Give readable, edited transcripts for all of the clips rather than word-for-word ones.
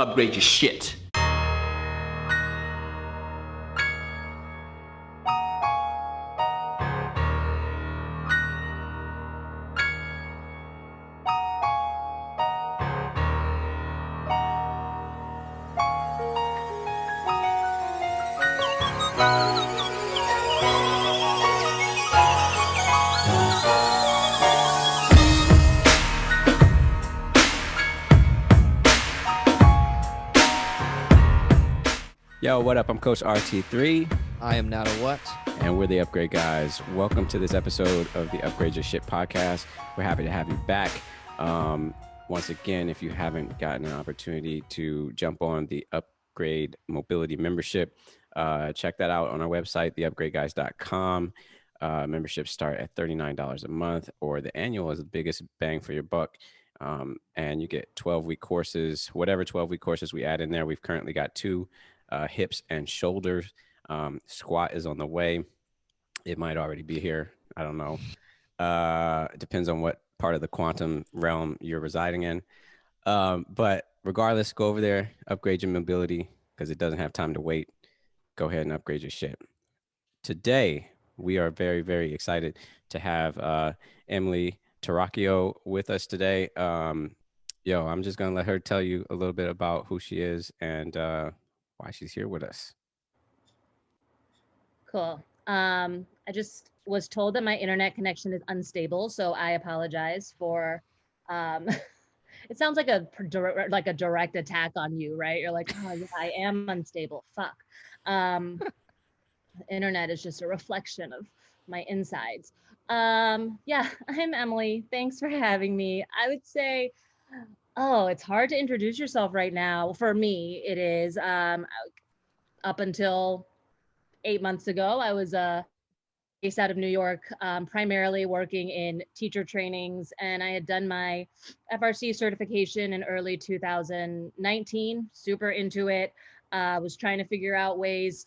Upgrade your shit. Yo, what up? I'm Coach RT3. I am Not a What. And we're the Upgrade Guys. Welcome to this episode of the Upgrade Your Shit podcast. We're happy to have you back. Once again, if you haven't gotten an opportunity to jump on the Upgrade Mobility membership, check that out on our website, theupgradeguys.com. Memberships start at $39 a month, or the annual is the biggest bang for your buck. And you get 12-week courses, whatever 12-week courses we add in there. We've currently got 2 hips and shoulders. Squat is on the way. It might already be here. I don't know. It depends on what part of the quantum realm you're residing in. But regardless, go over there, upgrade your mobility, because it doesn't have time to wait. Go ahead and upgrade your shit. Today, we are very, very excited to have Emily Torockio with us today. I'm just going to let her tell you a little bit about who she is and why she's here with us. Cool. I just was told that my internet connection is unstable, so I apologize for. It sounds like a direct attack on you, right? You're like, oh, yeah, I am unstable. Fuck. Internet is just a reflection of my insides. I'm Emily. Thanks for having me. I would say, it's hard to introduce yourself right now. For me, it is. Up until 8 months ago, I was based out of New York, primarily working in teacher trainings, and I had done my FRC certification in early 2019. Super into it. I'm still trying to figure out ways,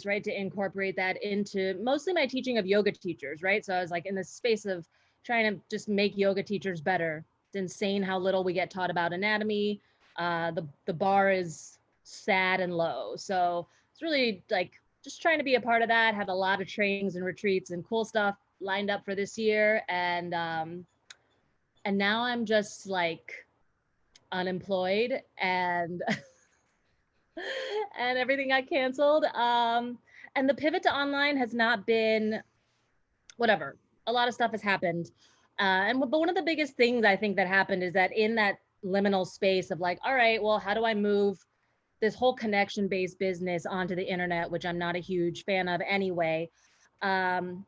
right, to incorporate that into mostly my teaching of yoga teachers, right? So I was like in this space of trying to just make yoga teachers better. It's insane how little we get taught about anatomy. The bar is sad and low. So it's really like just trying to be a part of that. Have a lot of trainings and retreats and cool stuff lined up for this year. And now I'm just like unemployed and and everything got canceled. And the pivot to online has not been whatever. A lot of stuff has happened. But one of the biggest things I think that happened is that in that liminal space of like, all right, well, how do I move this whole connection-based business onto the internet, which I'm not a huge fan of anyway. And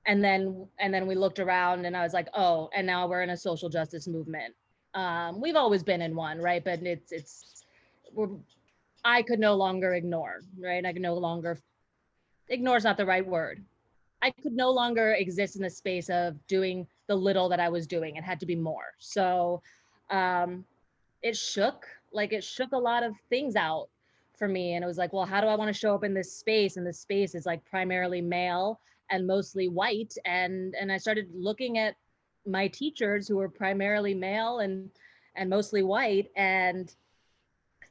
then we looked around and I was like, oh, and now we're in a social justice movement. We've always been in one, right? But I could no longer ignore, right? I could no longer, ignore is not the right word. I could no longer exist in the space of doing the little that I was doing. It had to be more. So it shook a lot of things out for me. And it was like, well, how do I want to show up in this space? And this space is like primarily male and mostly white. And I started looking at my teachers who were primarily male and mostly white and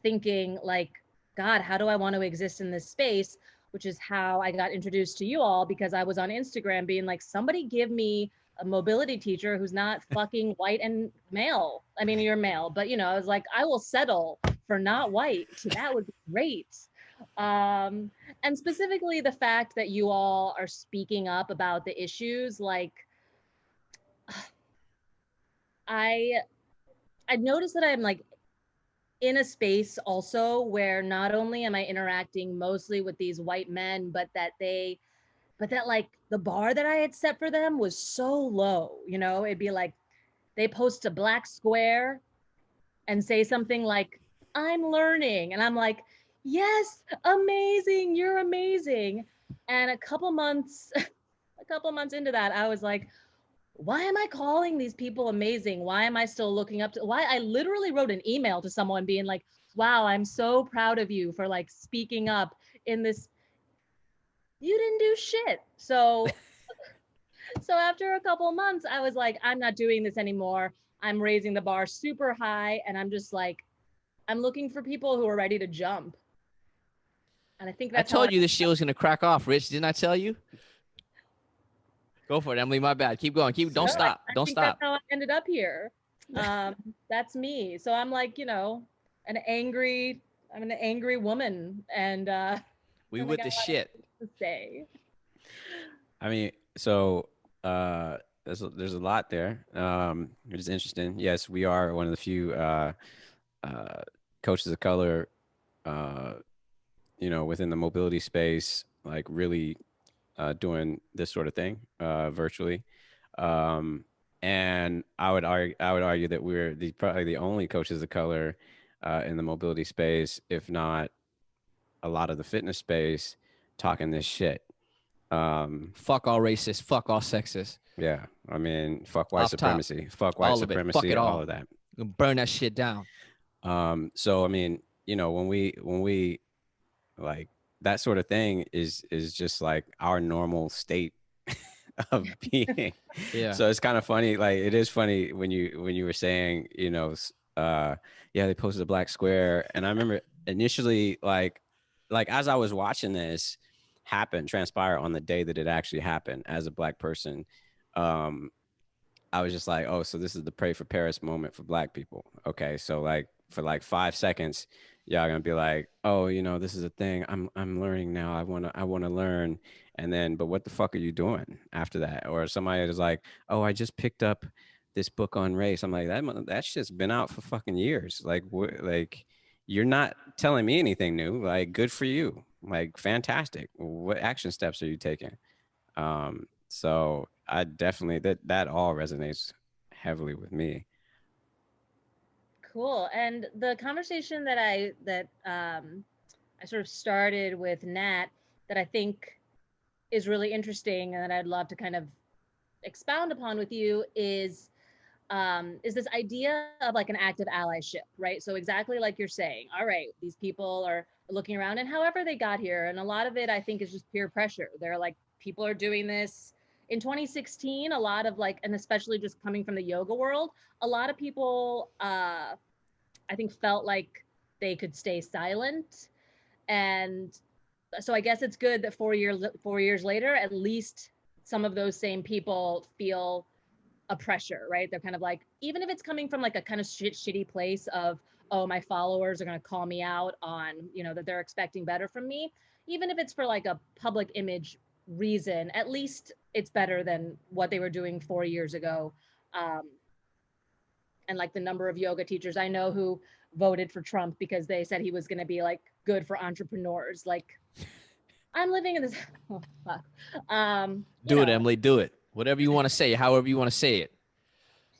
thinking like, God, how do I want to exist in this space? Which is how I got introduced to you all, because I was on Instagram being like, somebody give me a mobility teacher who's not fucking white and male. I mean, you're male, but I was like, I will settle for not white. So that would be great. And specifically the fact that you all are speaking up about the issues, like I noticed that I'm like in a space also where not only am I interacting mostly with these white men, but that like the bar that I had set for them was so low, it'd be like, they post a black square and say something like, I'm learning. And I'm like, yes, amazing. You're amazing. And a couple months into that, I was like, why am I calling these people amazing? Why am I still looking up to, why I literally wrote an email to someone being like, wow, I'm so proud of you for like speaking up in this. You didn't do shit. So after a couple of months, I was like, I'm not doing this anymore. I'm raising the bar super high, and I'm just like, I'm looking for people who are ready to jump. And I think I that's how I told you this shit was gonna crack off, Rich. Didn't I tell you? Go for it, Emily. My bad. Keep going. Keep. Don't no, stop. I Don't think that's stop. how I ended up here. Um, that's me. So I'm like, an angry, I'm an angry woman, We and I with got the a lot of shit. things to say. I mean, so there's a lot there, which is interesting. Yes, we are one of the few uh, coaches of color, uh, within the mobility space, like really doing this sort of thing virtually. Um, and I would argue that we're probably the only coaches of color in the mobility space, if not a lot of the fitness space, talking this shit. Fuck all racist. Fuck all sexist. Yeah, I mean, fuck white Off top. supremacy, fuck white All of it. Fuck supremacy, it all all. of that. Burn that shit down. So I mean, when we like that sort of thing is just like our normal state of being. Yeah. So it's kind of funny. Like it is funny when you were saying, yeah, they posted a black square, and I remember initially like as I was watching this transpire on the day that it actually happened as a black person. um I was just like, oh, so this is the pray for Paris moment for black people. Okay. So like for like 5 seconds, y'all gonna be like, oh, this is a thing. I'm learning now. I wanna learn. And then, but what the fuck are you doing after that? Or somebody is like, oh, I just picked up this book on race. I'm like, that shit's been out for fucking years. Like like you're not telling me anything new. Like, good for you. Like, fantastic. What action steps are you taking? So I definitely that all resonates heavily with me. Cool. And the conversation that I sort of started with Nat that I think is really interesting and that I'd love to kind of expound upon with you is this idea of like an active allyship, right? So exactly like you're saying, all right, these people are looking around and however they got here, and a lot of it I think is just peer pressure. They're like, people are doing this in 2016, a lot of like, and especially just coming from the yoga world, a lot of people I think felt like they could stay silent. And so I guess it's good that 4 years later, at least some of those same people feel a pressure, right? They're kind of like, even if it's coming from like a kind of shitty place of, oh, my followers are going to call me out on, that they're expecting better from me. Even if it's for like a public image reason, at least it's better than what they were doing 4 years ago. Um, and like the number of yoga teachers I know who voted for Trump because they said he was going to be like good for entrepreneurs. Like, I'm living in this. Oh, fuck. You Do it, know, Emily. Do it. Whatever you want to say, however you want to say it.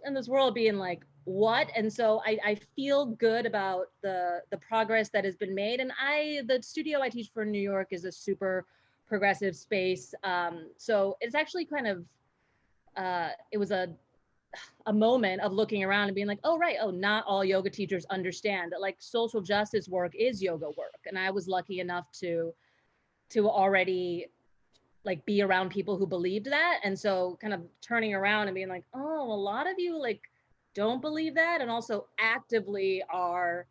in this world being like, what? And so I feel good about the progress that has been made. And the studio I teach for in New York is a super progressive space. So it's actually kind of it was a moment of looking around and being like, oh, right, oh, not all yoga teachers understand that like social justice work is yoga work. And I was lucky enough to already like be around people who believed that. And so kind of turning around and being like, oh, a lot of you like don't believe that, and also are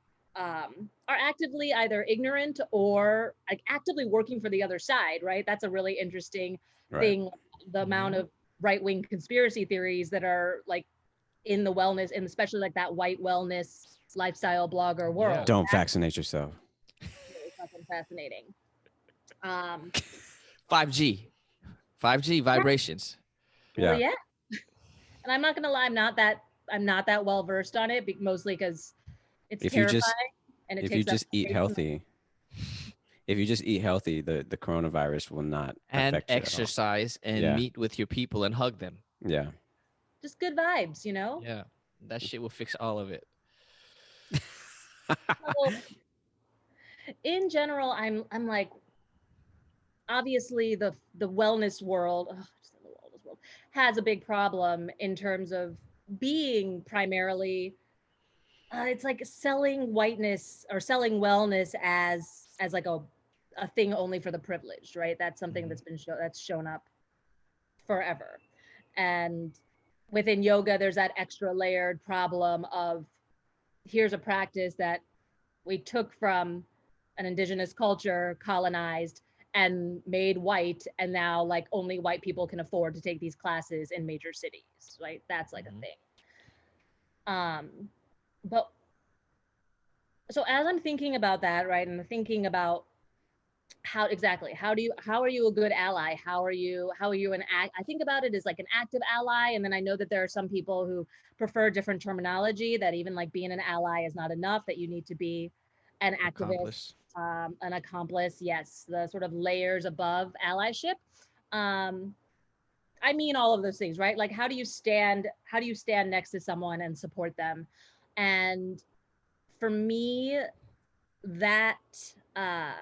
actively either ignorant or like actively working for the other side, right? That's a really interesting Right. thing, the amount of right-wing conspiracy theories that are like in the wellness, and especially like that white wellness lifestyle blogger Yeah. world. Don't vaccinate yourself. Really fucking fascinating. Um, 5G. 5G vibrations. well, Yeah. yeah, and I'm not gonna lie, I'm not that well versed on it, mostly because it's If you just terrifying and it if you takes up just eat space. healthy, if you just eat healthy, the coronavirus will not And affect you at all. exercise and Yeah. meet with your people and hug them. Yeah. Just good vibes. Yeah. That shit will fix all of it. So in general, I'm like, obviously the wellness world, just the wellness world has a big problem in terms of being primarily it's like selling whiteness or selling wellness as like a thing only for the privileged, right? That's something that's shown up forever. And within yoga, there's that extra layered problem of here's a practice that we took from an indigenous culture, colonized and made white, and now like only white people can afford to take these classes in major cities, right? That's like a thing. But so as I'm thinking about that, right, and thinking about how exactly how are you a good ally, how are you an act, I think about it as like an active ally, and then I know that there are some people who prefer different terminology, that even like being an ally is not enough, that you need to be an activist, Accomplice. an accomplice, yes, the sort of layers above allyship. um I mean all of those things, right? Like how do you stand next to someone and support them? And for me, that uh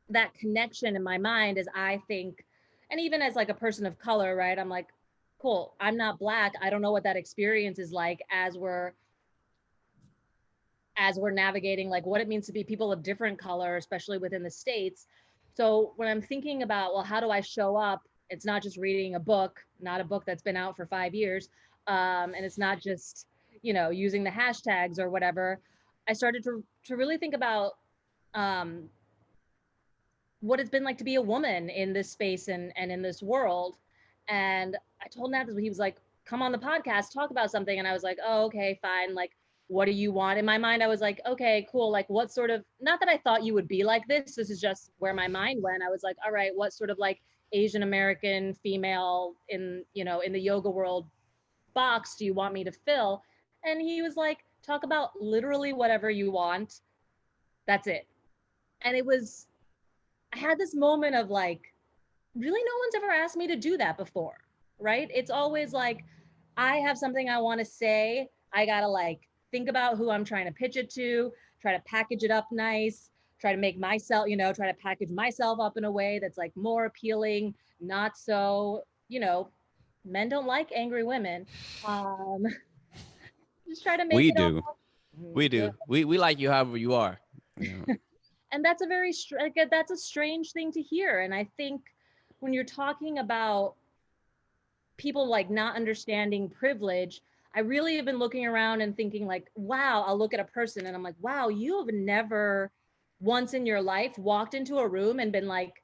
that connection in my mind is, I think, and even as like a person of color, right, I'm like, cool, I'm not black, I don't know what that experience is like as we're navigating like what it means to be people of different color, especially within the States. So when I'm thinking about, well, how do I show up, it's not just reading a book, not a book that's been out for 5 years, and it's not just, using the hashtags or whatever. I started to really think about um, what it's been like to be a woman in this space and in this world. And I told Nat that, he was like, come on the podcast, talk about something. And I was like, oh, okay, fine. Like, what do you want? In my mind, I was like, okay, cool. Like, what sort of, not that I thought you would be like this. This is just where my mind went. I was like, all right, what sort of like Asian American female in the yoga world box do you want me to fill? And he was like, talk about literally whatever you want. That's it. And I had this moment of like, really, no one's ever asked me to do that before, right? It's always like, I have something I want to say. I got to like think about who I'm trying to pitch it to, try to package it up nice, try to make myself, try to package myself up in a way that's like more appealing, not so, men don't like angry women. Um, just try to make We it do. all. We do. We like you however you are. Yeah. And that's that's a strange thing to hear. And I think when you're talking about people like not understanding privilege, I really have been looking around and thinking like, wow, I'll look at a person and I'm like, wow, you have never once in your life walked into a room and been like,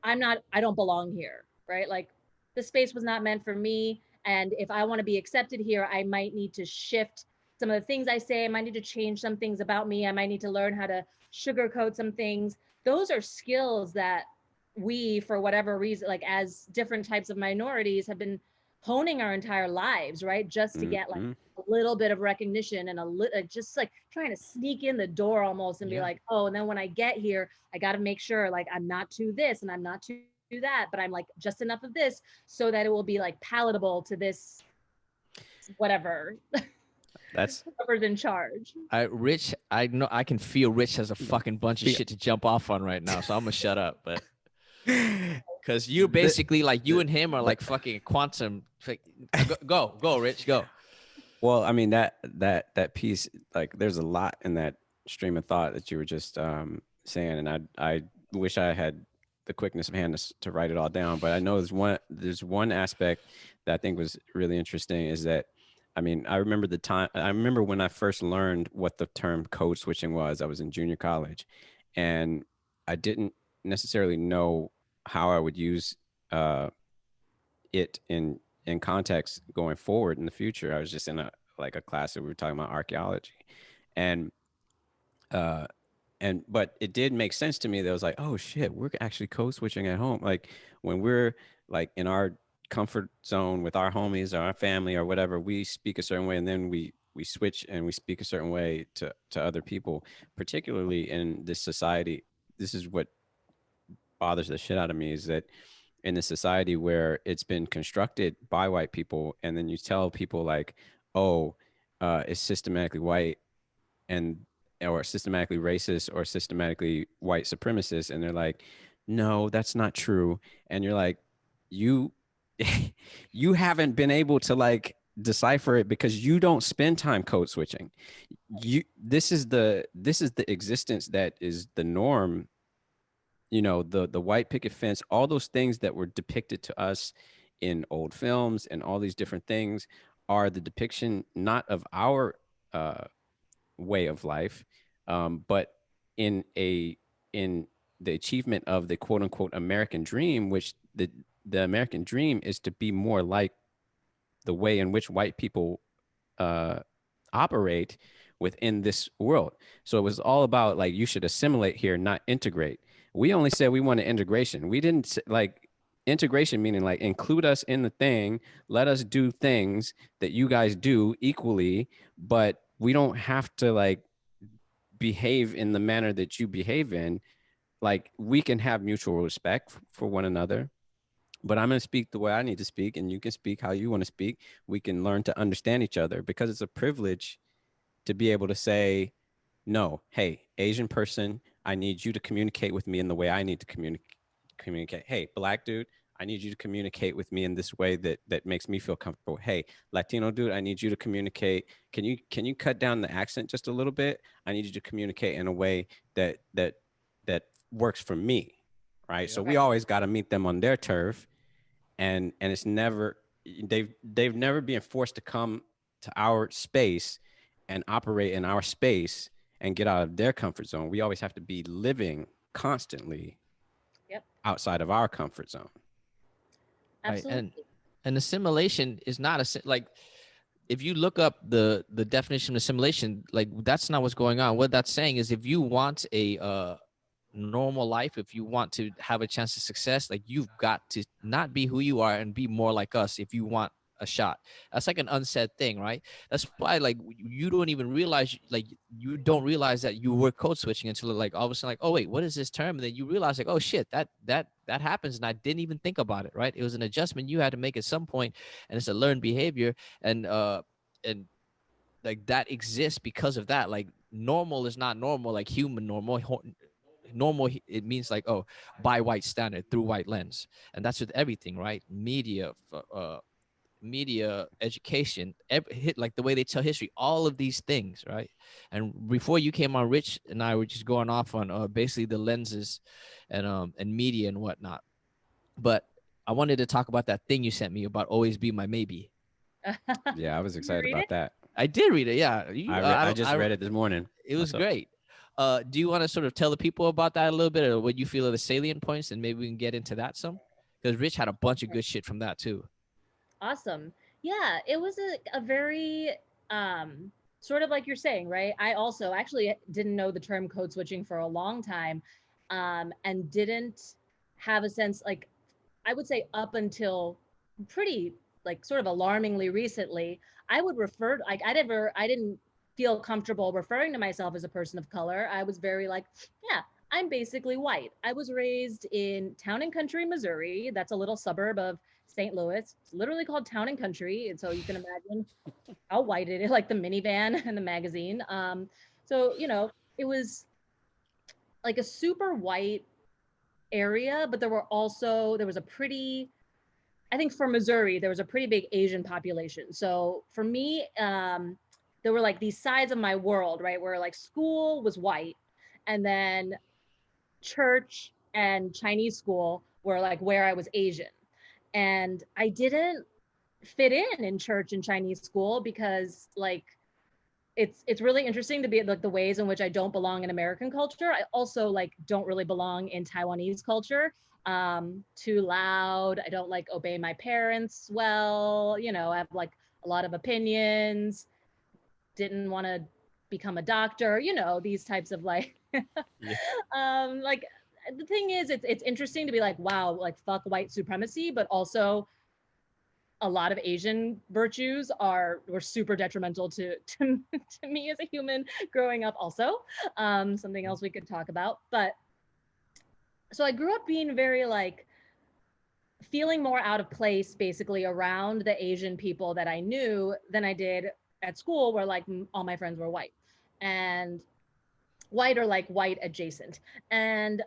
I don't belong here, right? Like, the space was not meant for me. And if I want to be accepted here, I might need to shift some of the things I say. I might need to change some things about me. I might need to learn how to sugarcoat some things. Those are skills that we, for whatever reason, like as different types of minorities, have been honing our entire lives, right? Just to get like Mm-hmm. a little bit of recognition and just like trying to sneak in the door almost and be like, oh, and then when I get here, I got to make sure like I'm not too this and I'm not too that, but I'm like just enough of this so that it will be like palatable to this whatever That's whoever's in charge. Rich, I know I can feel Rich has a fucking bunch of shit to jump off on right now, so I'm gonna shut up. But because you're basically like you and him are like fucking quantum. Go, Rich, go. well, I mean that piece, like there's a lot in that stream of thought that you were just saying, and I wish I had the quickness of hand to write it all down. But I know there's one aspect that I think was really interesting is that, I mean, I remember when I first learned what the term code switching was. I was in junior college, and I didn't necessarily know how I would use it in context going forward in the future. I was just in a class that we were talking about archaeology, and uh but it did make sense to me that I was like, oh shit, we're actually code switching at home. Like when we're like in our comfort zone with our homies or our family or whatever, we speak a certain way, and then we switch and we speak a certain way to other people, particularly in this society. This is what bothers the shit out of me, is that in the society where it's been constructed by white people, and then you tell people like, oh, it's systematically white and or systematically racist or systematically white supremacist, and they're like, no, that's not true. And you're like, you you haven't been able to like decipher it because you don't spend time code switching. This is the existence that is the norm. The white picket fence, all those things that were depicted to us in old films and all these different things are the depiction not of our way of life, but in a in the achievement of the quote unquote American dream, which the American dream is to be more like the way in which white people uh, operate within this world. So it was all about like you should assimilate here, not integrate. We only said we wanted integration. We didn't like integration meaning like include us in the thing, let us do things that you guys do equally, but we don't have to like behave in the manner that you behave in. Like we can have mutual respect for one another, but I'm going to speak the way I need to speak, and you can speak how you want to speak. We can learn to understand each other because it's a privilege to be able to say, no, hey, Asian person, I need you to communicate with me in the way I need to communicate. Hey, black dude, I need you to communicate with me in this way that makes me feel comfortable. Hey, Latino dude, I need you to communicate. Can you cut down the accent just a little bit? I need you to communicate in a way that works for me. Right. So we Right. always got to meet them on their turf, and it's never they've never been forced to come to our space and operate in our space and get out of their comfort zone. We always have to be living constantly Yep. outside of our comfort zone. Right. Absolutely. And assimilation is not like if you look up the definition of assimilation, like that's not what's going on. What that's saying is if you want a normal life, if you want to have a chance of success, like you've got to not be who you are and be more like us if you want a shot. That's like an unsaid thing, right? That's why like you don't even realize, like you don't realize that you were code switching until like all of a sudden like, oh wait, what is this term? And then you realize like, oh shit, that happens and I didn't even think about it, right? It was an adjustment you had to make at some point, and it's a learned behavior. And like that exists because of that. Like normal is not normal, like human normal, it means like, oh, by white standard, through white lens. And that's with everything, right? Media, education, like the way they tell history, all of these things, right? And before you came on, Rich and I were just going off on basically the lenses and media and whatnot. But I wanted to talk about that thing you sent me about always be my maybe. Yeah, I was Did you excited read about it? that. I did read it. Yeah, I just read it this morning. It was What's up? great. Do you want to sort of tell the people about that a little bit, or what you feel are the salient points, and maybe we can get into that some? Because Rich had a bunch of good shit from that too. Awesome. Yeah, it was a very sort of like you're saying, right? I also actually didn't know the term code switching for a long time, and didn't have a sense, like I would say up until pretty like sort of alarmingly recently, I would refer like I didn't feel comfortable referring to myself as a person of color. I was very like, yeah, I'm basically white. I was raised in Town and Country, Missouri. That's a little suburb of St. Louis. It's literally called Town and Country. And so you can imagine how white it is, like the minivan in the magazine. So, it was like a super white area, but there was a pretty, I think for Missouri, there was a pretty big Asian population. So for me, there were like these sides of my world, right? Where like school was white, and then church and Chinese school were like where I was Asian. And I didn't fit in church and Chinese school because like it's really interesting to be like the ways in which I don't belong in American culture. I also like don't really belong in Taiwanese culture. Too loud. I don't like obey my parents well. I have like a lot of opinions. Didn't want to become a doctor. These types of like, Yeah. like the thing is, it's interesting to be like, wow, like fuck white supremacy, but also a lot of Asian virtues were super detrimental to me as a human growing up also. Something else we could talk about. But so I grew up being very like feeling more out of place basically around the Asian people that I knew than I did at school, where like all my friends were white and white or like white adjacent. And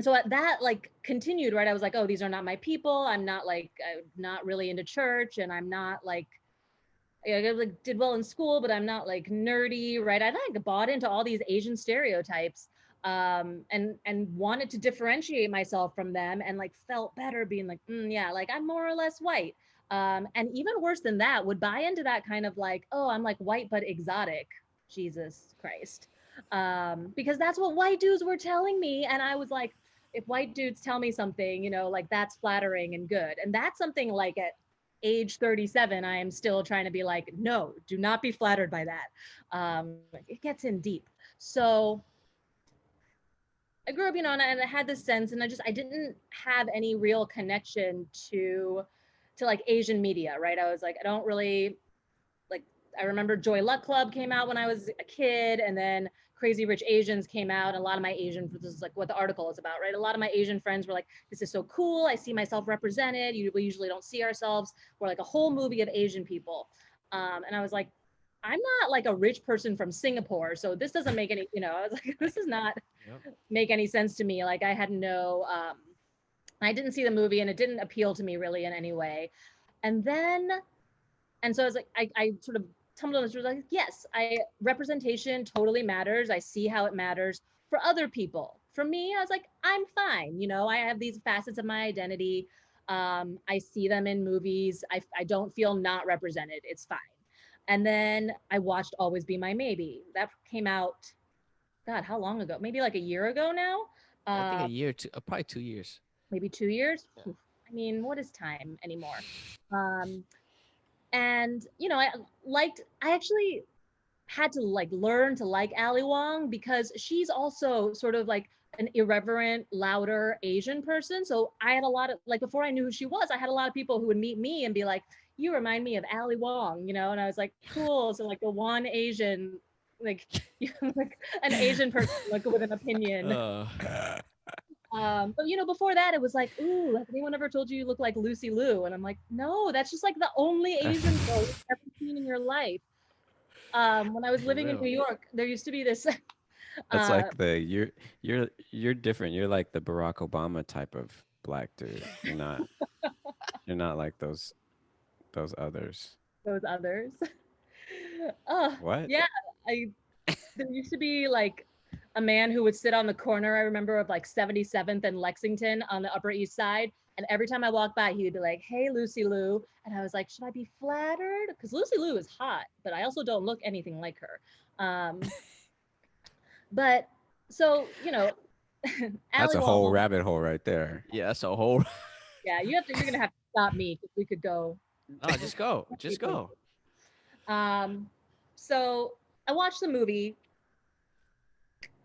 so that like continued, right? I was like, oh, these are not my people. I'm not really into church, and I'm not like, I like did well in school, but I'm not like nerdy, right? I like bought into all these Asian stereotypes. and wanted to differentiate myself from them, and like felt better being like, yeah, like I'm more or less white. And even worse than that, would buy into that kind of like, oh, I'm like white but exotic. Jesus Christ. Because that's what white dudes were telling me. And I was like, if white dudes tell me something, you know, like that's flattering and good. And that's something like at age 37, I am still trying to be like, no, do not be flattered by that. It gets in deep. So I grew up, you know, and I had this sense, and I didn't have any real connection to like Asian media, right? I was like, I don't really like. I remember Joy Luck Club came out when I was a kid, and then Crazy Rich Asians came out. And a lot of my Asian, this is like what the article is about, right? A lot of my Asian friends were like, "This is so cool. I see myself represented. We usually don't see ourselves. We're like a whole movie of Asian people," and I was like, I'm not like a rich person from Singapore, so this doesn't make any, you know, I was like, this does not make any sense to me. Like I had no, I didn't see the movie and it didn't appeal to me really in any way. And then, and so I was like, I sort of tumbled on this, was like, yes, representation totally matters. I see how it matters for other people. For me, I was like, I'm fine. You know, I have these facets of my identity. I see them in movies. I don't feel not represented. It's fine. And then I watched Always Be My Maybe. That came out, God, how long ago? Maybe like a year ago now. I think a year, probably 2 years. Maybe 2 years. Yeah. I mean, what is time anymore? And you know, I actually had to like learn to like Ali Wong because she's also sort of like an irreverent, louder Asian person. So I had a lot of like before I knew who she was, I had a lot of people who would meet me and be like, "You remind me of Ali Wong," you know, and I was like, "Cool." So like the one Asian, like, like an Asian person like with an opinion. But you know, before that, it was like, "Ooh, has anyone ever told you look like Lucy Liu?" And I'm like, "No, that's just like the only Asian girl you've ever seen in your life." When I was living in New York, there used to be this. That's like you're different. You're like the Barack Obama type of black dude. You're not like those others. Those others. What? Yeah, there used to be like a man who would sit on the corner, I remember, of like 77th and Lexington on the Upper East Side. And every time I walked by, he would be like, "Hey, Lucy Liu." And I was like, should I be flattered? Because Lucy Liu is hot, but I also don't look anything like her. But so, you know, that's a whole rabbit hole right there. Yeah, that's a whole. Yeah, you're going to have to stop me because we could go. No, just go. Just go. So I watched the movie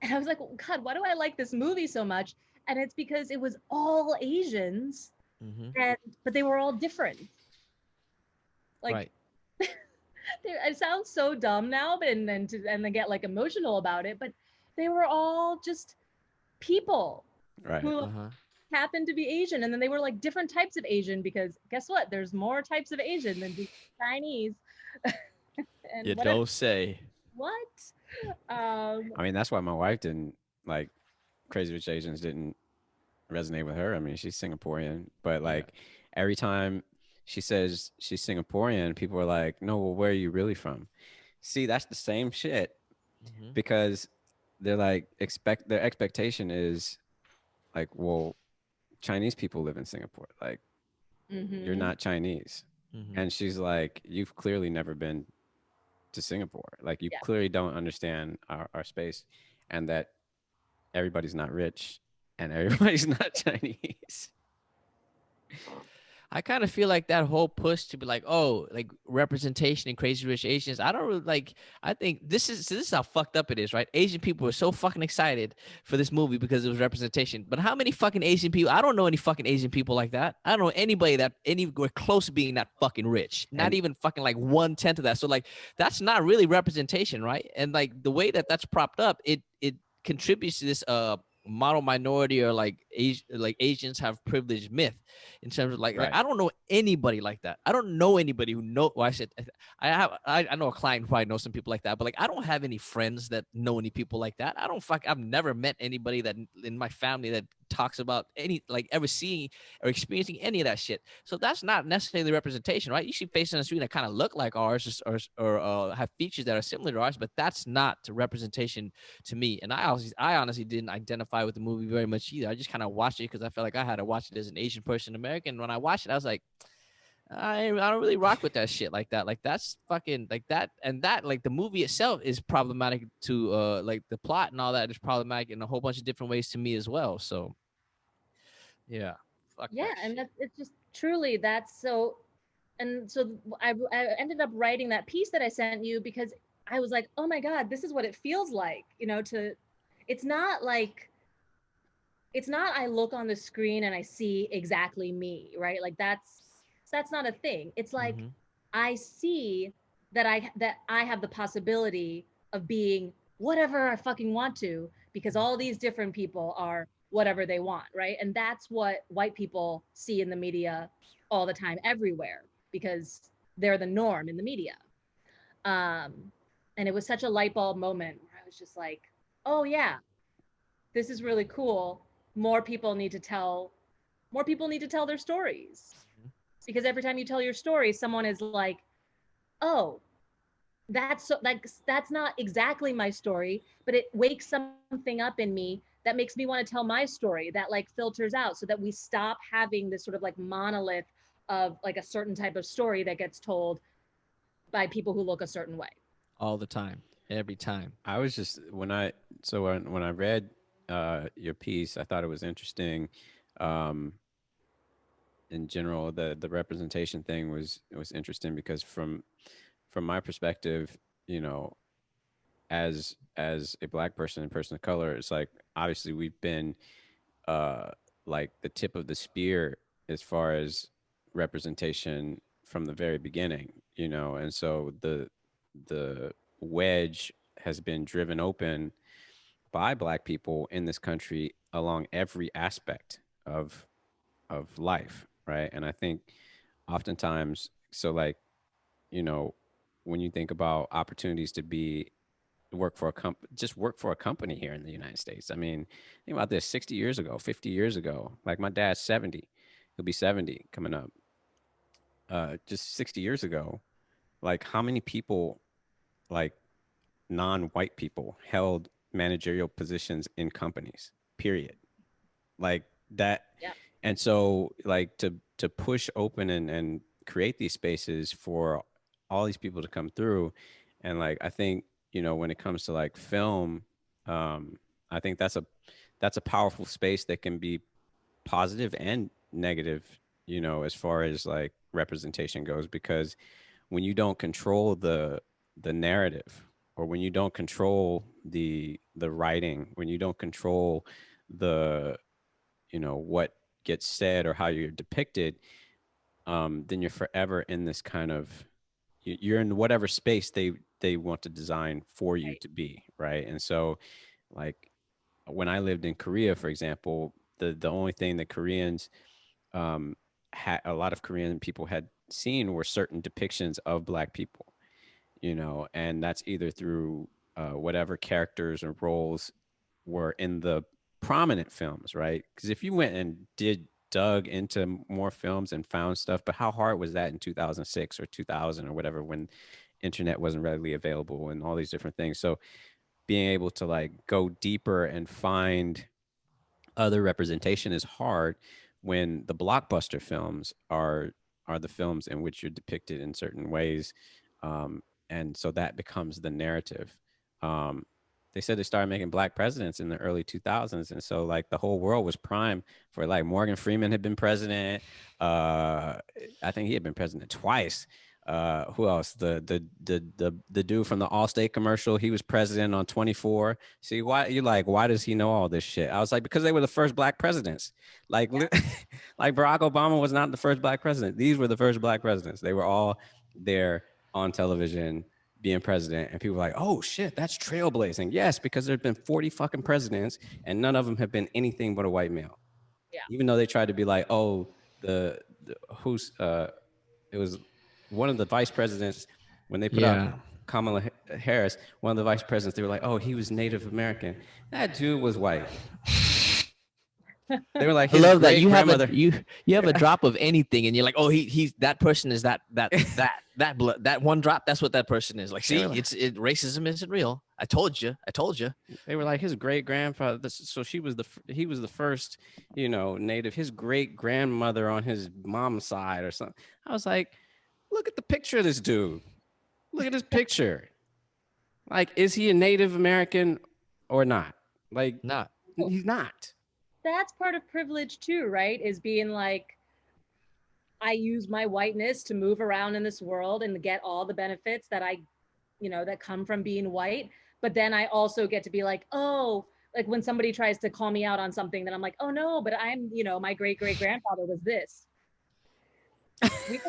and I was like, God, why do I like this movie so much? And it's because it was all Asians, but they were all different. Like, right. It sounds so dumb now, and they get like emotional about it, but they were all just people who happened to be Asian, and then they were like different types of Asian because guess what? There's more types of Asian than just Chinese. And you don't say. What? I mean, that's why my wife didn't like Crazy Rich Asians didn't resonate with her. I mean, she's Singaporean, but like every time she says she's Singaporean, people are like, "No, well, where are you really from?" See, that's the same shit because they're like their expectation is like, well, Chinese people live in Singapore. Like, you're not Chinese. And she's like, "You've clearly never been to Singapore. Like, you clearly don't understand our space, and that everybody's not rich and everybody's not Chinese." I kind of feel like that whole push to be like, oh, like representation in Crazy Rich Asians. I don't really like. I think this is how fucked up it is, right? Asian people were so fucking excited for this movie because it was representation. But how many fucking Asian people? I don't know any fucking Asian people like that. I don't know anybody that anywhere close to being that fucking rich. Not even fucking like 1/10 of that. So like that's not really representation, right? And like the way that that's propped up, it contributes to this model minority or like Asians have privilege myth in terms of like Right. I don't know anybody like that. I don't know anybody who know. Well, I said I know a client who probably knows some people like that, but like I don't have any friends that know any people like that. I've never met anybody that in my family that talks about any like ever seeing or experiencing any of that shit. So that's not necessarily representation, right? You see faces on the street that kind of look like ours or have features that are similar to ours, but that's not representation to me. And I honestly didn't identify with the movie very much either. I just kind of watched it because I felt like I had to watch it as an Asian person, American. When I watched it, I was like, I don't really rock with that shit like that. Like that's fucking like that and that like the movie itself is problematic to like the plot and all that is problematic in a whole bunch of different ways to me as well. So yeah, fuck Yeah, that and shit. it's just truly that's so. And so I ended up writing that piece that I sent you because I was like, oh my God, this is what it feels like, it's not like, it's not I look on the screen and I see exactly me, right? Like that's not a thing. It's like Mm-hmm. I see that I have the possibility of being whatever I fucking want to because all these different people are whatever they want, right? And that's what white people see in the media all the time everywhere because they're the norm in the media. Um and it was such a light bulb moment where I was just like, "Oh yeah, this is really cool. More people need to tell more people need to tell their stories." Because every time you tell your story, someone is like, "Oh, that's not exactly my story, but it wakes something up in me that makes me want to tell my story that like filters out so that we stop having this sort of like monolith of like a certain type of story that gets told by people who look a certain way." All the time, every time. I was just when I read your piece, I thought it was interesting. Um, in general, the representation thing was interesting because from my perspective, you know, as a black person and person of color, it's like obviously we've been uh like the tip of the spear as far as representation from the very beginning, you know, and so the wedge has been driven open by black people in this country along every aspect of life, right? And I think oftentimes, so like, you know, when you think about opportunities to be work for a just work for a company here in the United States. I mean, think about this: 60 years ago, 50 years ago. Like my dad's 70; he'll be 70 coming up. Just 60 years ago, like how many people, like non-white people, held managerial positions in companies? Period. Like that. Yeah. And so like to push open and create these spaces for all these people to come through. And like I think, you know, when it comes to like film, I think that's a powerful space that can be positive and negative, you know, as far as like representation goes, because when you don't control the narrative, or when you don't control the writing, when you don't control the, you know, what gets said or how you're depicted, then you're forever in this kind of, you're in whatever space they want to design for you Right. to be, right? And so like when I lived in Korea, for example, the only thing that Koreans, a lot of Korean people had seen were certain depictions of black people, you know, and that's either through whatever characters or roles were in the prominent films, right? Because if you went and dug into more films and found stuff, but how hard was that in 2006 or 2000 or whatever, when internet wasn't readily available and all these different things? So being able to like go deeper and find other representation is hard when the blockbuster films are the films in which you're depicted in certain ways, and so that becomes the narrative. um, they said they started making black presidents in the early 2000s, and so like the whole world was prime for, like, Morgan Freeman had been president. uh, I think he had been president twice. Who else? The dude from the Allstate commercial, he was president on 24. See, why you like, why does he know all this shit? I was like, because they were the first black presidents. Like, Yeah. like Barack Obama was not the first black president. These were the first black presidents. They were all there on television being president, and people were like, oh shit, that's trailblazing. Yes, because there's been 40 fucking presidents, and none of them have been anything but a white male. Even though they tried to be like, oh, the who's it was one of the vice presidents when they put out Yeah. Kamala Harris, one of the vice presidents, they were like, oh, he was Native American. That dude was white. They were like I his love that great you have a grandmother. you have a drop of anything and you're like, oh, he's that person is that blood, that one drop, that's what that person is. Like, They see, were like, racism isn't real. I told you. I told you. they were like his great grandfather. So she was he was the first, Native. His great grandmother on his mom's side or something. I was like, look at the picture of this dude. Look at his picture. Like, is he a Native American or not? Like, Not. he's not. That's part of privilege too, right? Is being like, I use my whiteness to move around in this world and get all the benefits that that come from being white. But then I also get to be like, oh, like when somebody tries to call me out on something, then I'm like, oh no, but my great great grandfather was this.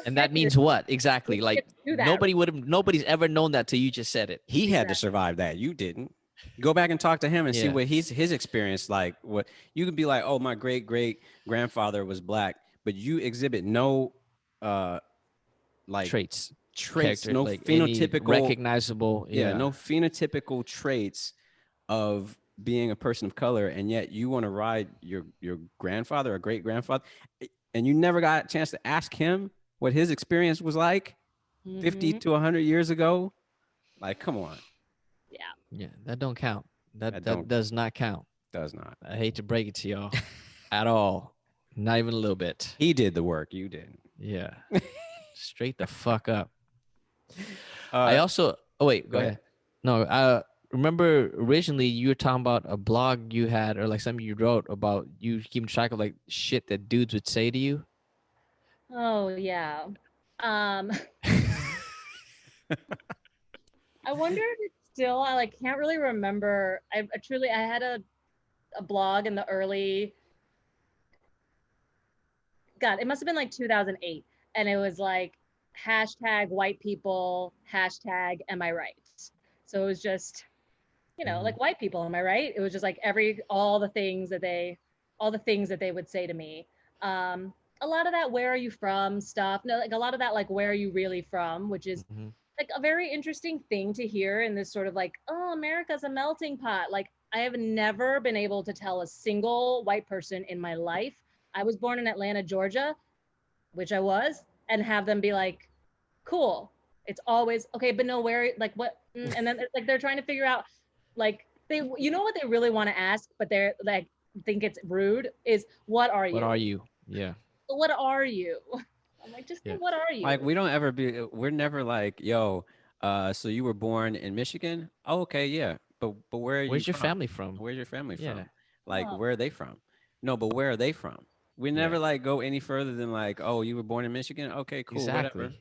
And that means what exactly? Like, That. nobody's ever known that till you just said it. He had to survive that. You didn't. Go back and talk to him and see Yeah. what his experience like. What you could be like, oh, my great great grandfather was black, but you exhibit no like Traits, no like any phenotypical recognizable. no phenotypical traits of being a person of color, and yet you want to ride your grandfather or great grandfather, and you never got a chance to ask him what his experience was like 50 to 100 years ago. Like, come on. Yeah, that don't count. That don't- does not count. Does not. I hate to break it to y'all at all. Not even a little bit. He did the work. You didn't. Yeah. Straight the fuck up. I also. Oh wait, go ahead. No, I remember originally you were talking about a blog you had or like something you wrote about you keeping track of like shit that dudes would say to you. Oh yeah. I wonder if it's still. I like can't really remember. I had a blog in the early. God, it must have been like 2008, and it was like hashtag white people, hashtag am I right? So it was just, like white people, am I right? It was just like all the things that they would say to me. A lot of that, where are you from stuff. No, like a lot of that, like, where are you really from? Which is like a very interesting thing to hear in this sort of like, oh, America's a melting pot. Like, I have never been able to tell a single white person in my life. I was born in Atlanta, Georgia, which I was, and have them be like, cool. It's always okay, but no, where, like, what? And then like they're trying to figure out, like, what they really want to ask, but they're like think it's rude is, what are you? What are you? Yeah. What are you? I'm like, just what are you? Like, we're never like, yo, so you were born in Michigan? Oh, okay, yeah. But where's your family from? Where's your family from? Yeah. Like, where are they from? No, but where are they from? We never like go any further than like, oh, you were born in Michigan? Okay, cool, Exactly. whatever.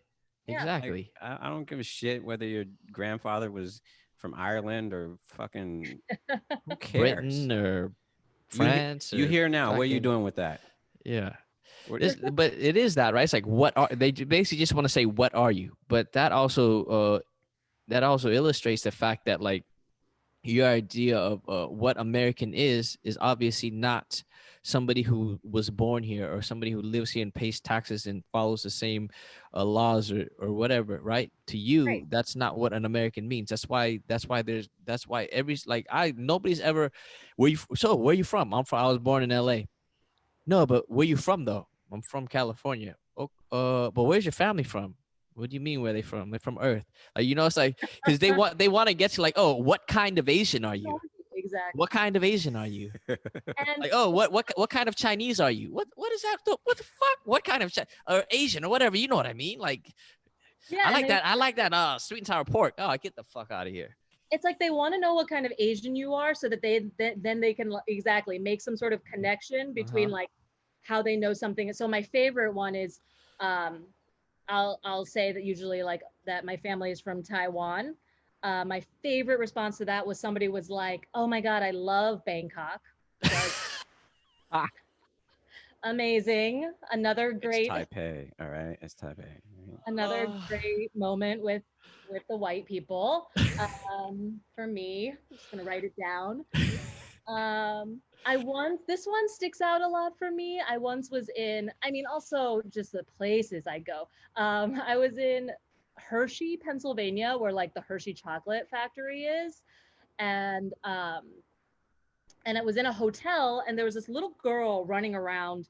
Exactly. Like, I don't give a shit whether your grandfather was from Ireland or fucking who cares? Britain or France. You here now. fucking, what are you doing with that? Yeah. But it is that, right? It's like, they basically just want to say, what are you? But that also illustrates the fact that, like, your idea of what American is obviously not somebody who was born here or somebody who lives here and pays taxes and follows the same laws or whatever, right? To you, Right. that's not what an American means. That's why every, like, nobody's ever, where you from? I was born in LA. No, but where you from though? I'm from California. Oh, but where's your family from? What do you mean, where they from? They're from Earth. Like, it's like, because they want to get to, like, oh, what kind of Asian are you? Exactly. What kind of Asian are you? And Like, oh, what kind of Chinese are you? What is that? What the fuck? What kind of or Asian or whatever? You know what I mean? Like, yeah, I like that. I like that. Sweet and sour pork. Oh, get the fuck out of here. it's like they want to know what kind of Asian you are, so that then they can exactly make some sort of connection between like how they know something. So my favorite one is, I'll say that usually, like, that my family is from Taiwan. My favorite response to that was somebody was like, oh my God, I love Bangkok. Like, amazing. Another great, It's Taipei. All right. It's Taipei. another great moment with the white people. For me, I'm just gonna write it down. This one sticks out a lot for me. I once was in, I mean, also just the places I go. I was in Hershey, Pennsylvania, where like the Hershey chocolate factory is. And and it was in a hotel, and there was this little girl running around,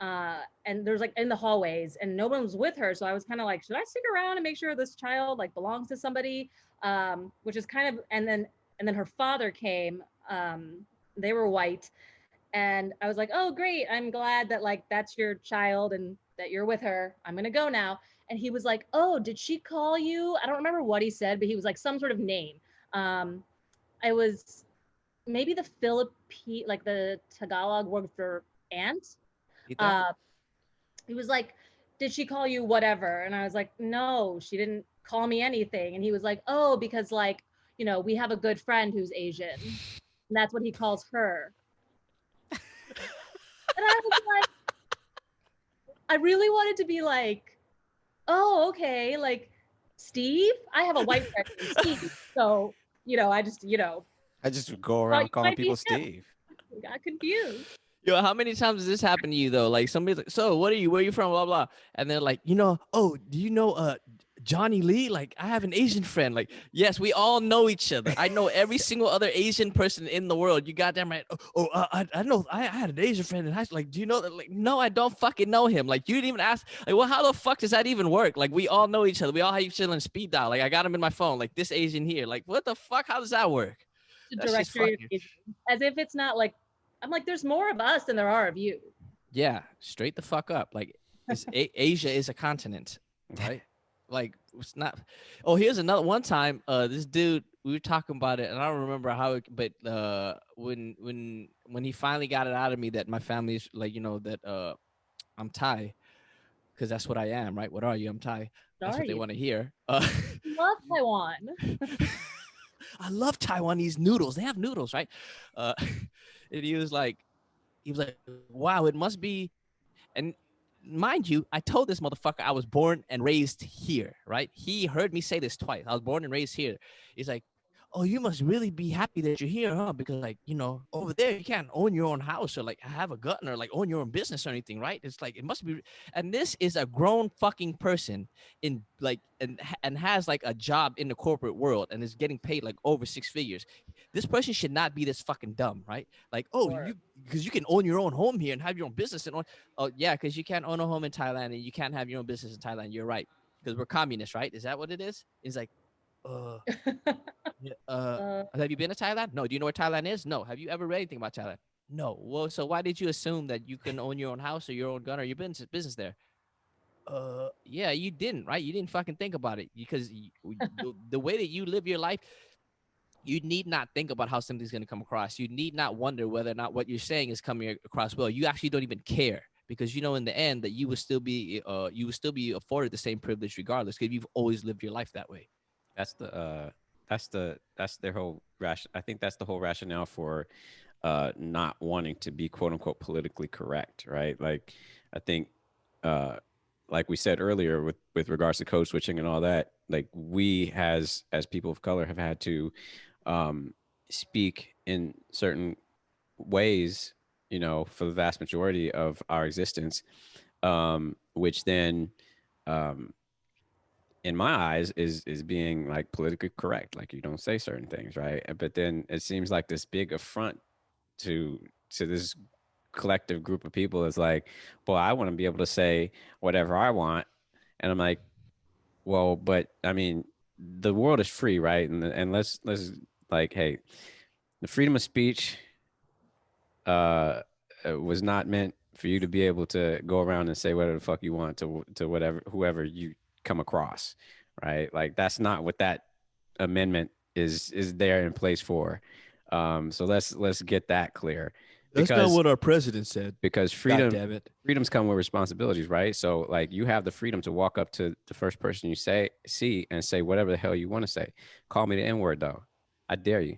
and there's like in the hallways, and no one was with her. So I was kind of like, should I stick around and make sure this child like belongs to somebody? Which is kind of, and then her father came. They were white, and I was like, oh great, I'm glad that like that's your child and that you're with her. I'm gonna go now. And he was like, oh, did she call you? I don't remember what he said, but he was like some sort of name. um I was maybe the Philippine, like the Tagalog word for aunt. Tita? Uh, he was like, "Did she call you whatever?" And I was like, "No, she didn't call me anything." And he was like, "Oh, because like we have a good friend who's Asian, and that's what he calls her." And I was like, I really wanted to be like, "Oh, okay, like Steve. I have a white friend named Steve, so I just I just go thought around you calling might be people him." Steve. I got confused. Yo, how many times has this happened to you though? Like somebody's like, "So, what are you? Where are you from?" Blah blah, and they're like, "Oh, do you know Johnny Lee? Like, I have an Asian friend." Like, yes, we all know each other. I know every single other Asian person in the world. You goddamn right. I know. I had an Asian friend in high school. Like, do you know that? Like, no, I don't fucking know him. Like, you didn't even ask. Like, well, how the fuck does that even work? Like, we all know each other. We all have each other on speed dial. Like, I got him in my phone. Like, this Asian here. Like, what the fuck? How does that work? The That's just directory of fucking. Asians, as if it's not like, I'm like, there's more of us than there are of you. Yeah, straight the fuck up. Like, Asia is a continent, right? Like, it's not. Oh, here's another one time. This dude, we were talking about it, and I don't remember how it, but when he finally got it out of me that my family's like, that I'm Thai, because that's what I am, right? What are you? I'm Thai. That's Are what they you? want to hear. Love Taiwan. I love Taiwanese noodles. They have noodles, right? Uh, and he was like, wow, it must be. And mind you, I told this motherfucker I was born and raised here, right? He heard me say this twice. I was born and raised here. He's like, oh, you must really be happy that you're here, huh? Because like, over there you can't own your own house or like have a gun or like own your own business or anything, right? It's like it must be. And this is a grown fucking person in like and has like a job in the corporate world and is getting paid like over six figures. This person should not be this fucking dumb, right? Like, oh, Sure. because you can own your own home here and have your own business and oh yeah, because you can't own a home in Thailand and you can't have your own business in Thailand. You're right, because we're communists, right? Is that what it is? It's like, uh, yeah, uh, have you been to Thailand? No. Do you know where Thailand is? No. Have you ever read anything about Thailand? No. Well, so why did you assume that you can own your own house or your own gun or your business there? Yeah, you didn't, right? You didn't fucking think about it because the way that you live your life, you need not think about how something's going to come across. You need not wonder whether or not what you're saying is coming across well. You actually don't even care because you know in the end that you will still be afforded the same privilege regardless because you've always lived your life that way. That's that's their whole I think that's the whole rationale for not wanting to be quote unquote politically correct, right? Like I think uh like we said earlier with regards to code switching and all that, like we as people of color have had to speak in certain ways, for the vast majority of our existence, which then um in my eyes is being like politically correct, like you don't say certain things, right? But then it seems like this big affront to this collective group of people is like, well, I want to be able to say whatever I want. And I'm like, well, but I mean, the world is free, right? And let's like, hey, the freedom of speech was not meant for you to be able to go around and say whatever the fuck you want to whatever whoever you come across, right? Like that's not what that amendment is there in place for. So let's get that clear That's not because what our president said. because God damn it. freedoms come with responsibilities, right? So like you have the freedom to walk up to the first person you see and say whatever the hell you want to say. Call me the N word though. I dare you.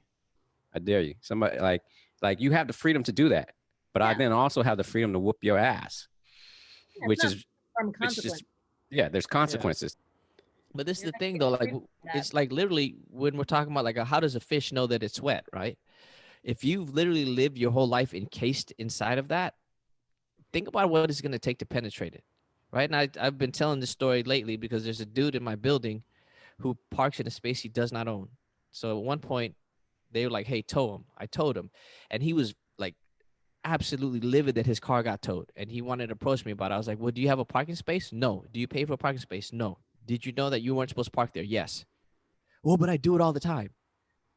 I dare you. Somebody like you have the freedom to do that, but I Yeah. then also have the freedom to whoop your ass, Yeah, which it's is from which consequence. just yeah. There's consequences. But this is You're the not thing getting though, like rid of that. it's like literally when we're talking about like how does a fish know that it's wet, right? if you've literally lived your whole life encased inside of that, think about what it's going to take to penetrate it, right? And I've been telling this story lately because there's a dude in my building who parks in a space he does not own. So at one point, they were like, "Hey, tow him." I towed him, and he was like absolutely livid that his car got towed, and he wanted to approach me about it. I was like, "Well, do you have a parking space? No. Do you pay for a parking space? No. Did you know that you weren't supposed to park there? Yes. Well, but I do it all the time.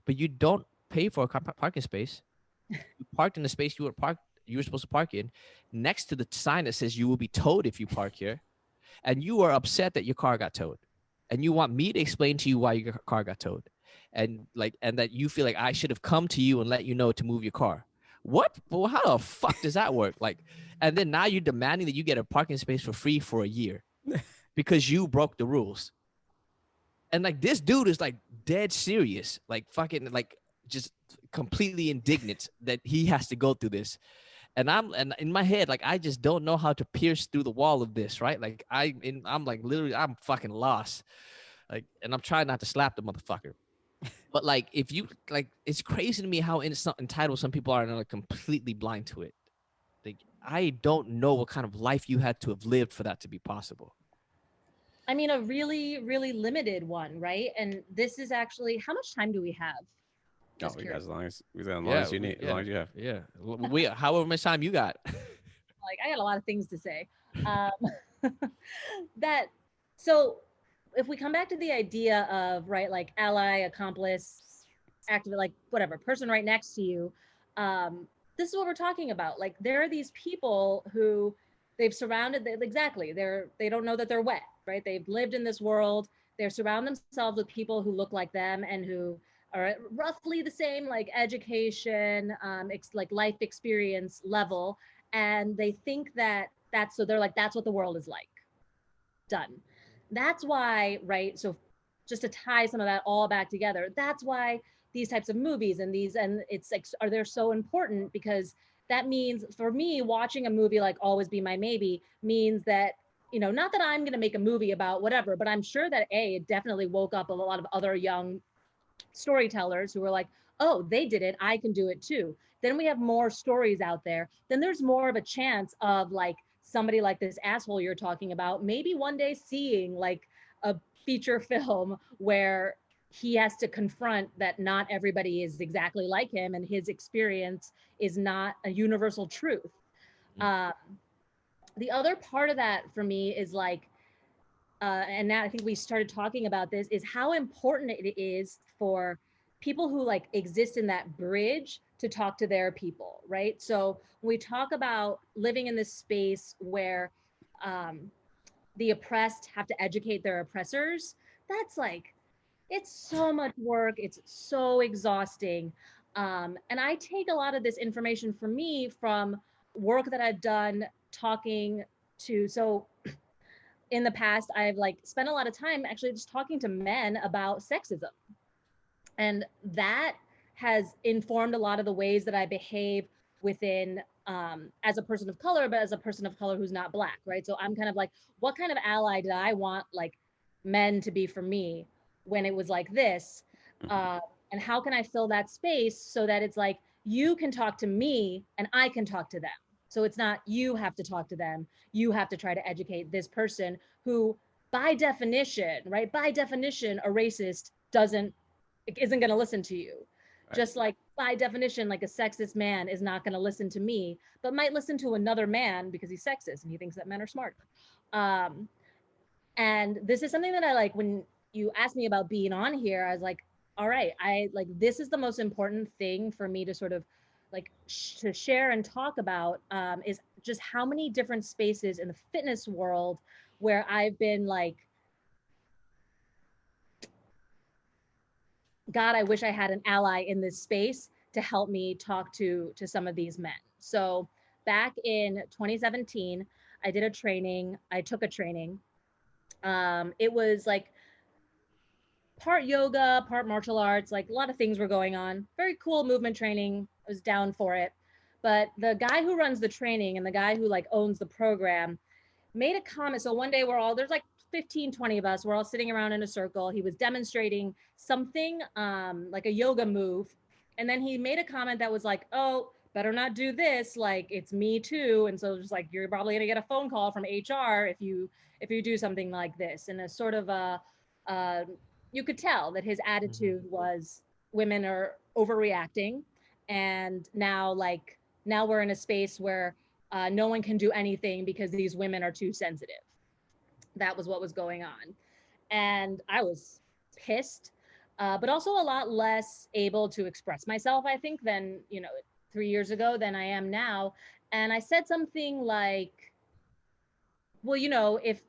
But you don't pay for a parking space. You parked in the space you were supposed to park in, next to the sign that says you will be towed if you park here, and you are upset that your car got towed, and you want me to explain to you why your car got towed, and that you feel like I should have come to you and let you know to move your car. What? Well, how the fuck does that work? Like, and then now you're demanding that you get a parking space for free for a year because you broke the rules. And like this dude is like dead serious, like fucking like just completely indignant that he has to go through this. And in my head, like I just don't know how to pierce through the wall of this, right? Like I'm like literally I'm fucking lost. Like, and I'm trying not to slap the motherfucker. But like if you like it's crazy to me how entitled some people are and are like completely blind to it. Like I don't know what kind of life you had to have lived for that to be possible. I mean, a really, really limited one, right? And this is actually, how much time do we have? Oh, Just we got curious. as long as you need, as long as you have. Yeah. We however much time you got. Like, I got a lot of things to say. Um, that, so if we come back to the idea of, right, like ally, accomplice, activate, like whatever, person right next to you, this is what we're talking about. Like, there are these people who they've surrounded, exactly, they don't know that they're wet, right? They've lived in this world. They're surrounding themselves with people who look like them and who are at roughly the same like education, like life experience level, and they think that that's, so they're like, that's what the world is like. Done. That's why, right? So just to tie some of that all back together, that's why these types of movies and it's like, are they're so important, because that means for me watching a movie like Always Be My Maybe means that, you know, not that I'm going to make a movie about whatever, but I'm sure that it definitely woke up a lot of other young storytellers who were like, oh, they did it, I can do it too. Then we have more stories out there. Then there's more of a chance of like somebody like this asshole you're talking about, maybe one day seeing like a feature film where he has to confront that not everybody is exactly like him and his experience is not a universal truth. Uh, the other part of that for me is like, and now I think we started talking about this, is how important it is for people who like exist in that bridge to talk to their people, right? So when we talk about living in this space where um, the oppressed have to educate their oppressors, that's like, it's so much work. It's so exhausting. And I take a lot of this information for me from work that I've done talking to, so in the past I've like spent a lot of time actually just talking to men about sexism, and that has informed a lot of the ways that I behave within, as a person of color, but as a person of color who's not black, right? So I'm kind of like, what kind of ally did I want like men to be for me when it was like this, uh, and how can I fill that space so that it's like you can talk to me and I can talk to them. So it's not you have to talk to them, you have to try to educate this person who by definition, right, by definition a racist doesn't isn't going to listen to you. Right. Just like by definition, like a sexist man is not going to listen to me, but might listen to another man because he's sexist and he thinks that men are smarter. Um, and this is something that I like, when you asked me about being on here, I was like, all right, I like, this is the most important thing for me to sort of like to share and talk about, is just how many different spaces in the fitness world where I've been like, God, I wish I had an ally in this space to help me talk to some of these men. So back in 2017, I did a training. I took a training. It was like part yoga, part martial arts, like a lot of things were going on. Very cool movement training. I was down for it. But the guy who runs the training and the guy who like owns the program made a comment. So one day there's like 15, 20 of us. We're all sitting around in a circle. He was demonstrating something, like a yoga move. And then he made a comment that was like, oh, better not do this, like it's me too. And so just like you're probably gonna get a phone call from HR if you do something like this. And a sort of uh you could tell that his attitude was women are overreacting, and now we're in a space where no one can do anything because these women are too sensitive. That was what was going on. And I was pissed, but also a lot less able to express myself, I think, than, 3 years ago than I am now. And I said something like, well, if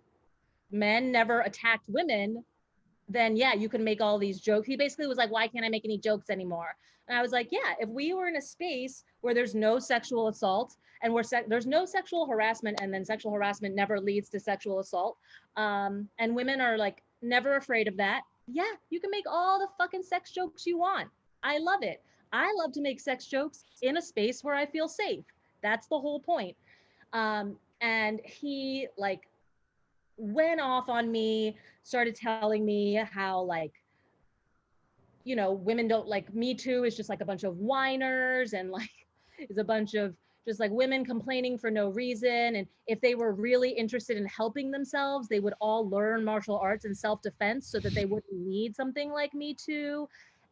men never attacked women, then yeah, you can make all these jokes. He basically was like, why can't I make any jokes anymore? And I was like, yeah, if we were in a space where there's no sexual assault and there's no sexual harassment, and then sexual harassment never leads to sexual assault, and women are like never afraid of that, yeah, you can make all the fucking sex jokes you want. I love it. I love to make sex jokes in a space where I feel safe. That's the whole point. And he like went off on me, started telling me how like, women don't like Me Too is just like a bunch of whiners, and like is a bunch of just like women complaining for no reason. And if they were really interested in helping themselves, they would all learn martial arts and self-defense so that they wouldn't need something like Me Too.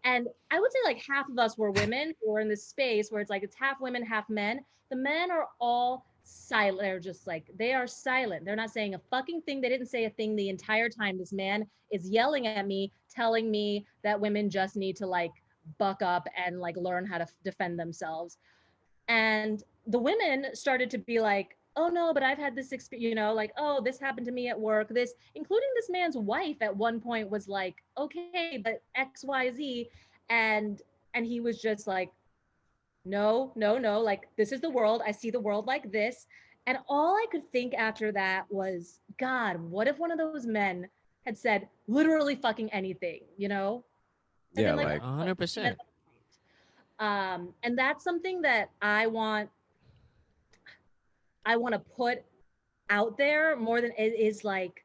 And I would say like half of us were women who were in this space where it's like it's half women, half men. The men are all silent. They're just like, they are silent. They're not saying a fucking thing. They didn't say a thing the entire time. This man is yelling at me, telling me that women just need to like buck up and like learn how to defend themselves. And the women started to be like, oh no, but I've had this experience, like, oh, this happened to me at work. This, including this man's wife at one point was like, okay, but XYZ. And and he was just like, no, no, no, like this is the world. I see the world like this. And all I could think after that was, God, what if one of those men had said literally fucking anything, And Yeah, then like, like 100%. and that's something that I want to put out there more than it is like,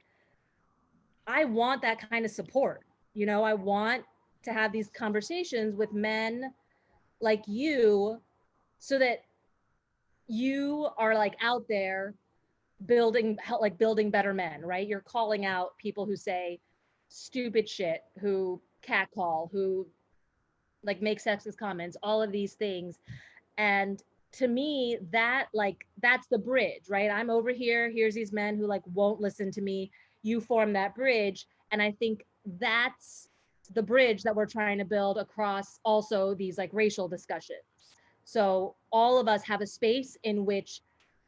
I want that kind of support. I want to have these conversations with men like you so that you are like out there building better men, right? You're calling out people who say stupid shit, who catcall, who like make sexist comments, all of these things. And to me, that's the bridge, right? I'm over here, here's these men who like won't listen to me. You form that bridge. And I think that's the bridge that we're trying to build across also these like racial discussions. So all of us have a space in which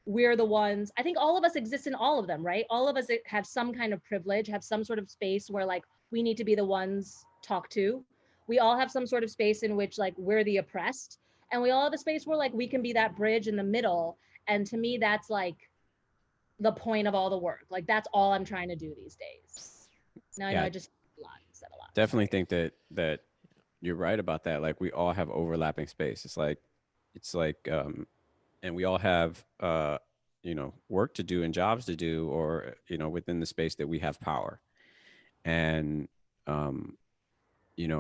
we're the ones. I think all of us exist in all of them, right? All of us have some kind of privilege, have some sort of space where like we need to be the ones talked to. We all have some sort of space in which like we're the oppressed, and we all have a space where like we can be that bridge in the middle. And to me, that's like the point of all the work. Like that's all I'm trying to do these days. Now I know yeah, I just said a lot. definitely Sorry. think that you're right about that. Like we all have overlapping space. It's like and we all have work to do and jobs to do, or within the space that we have power. And um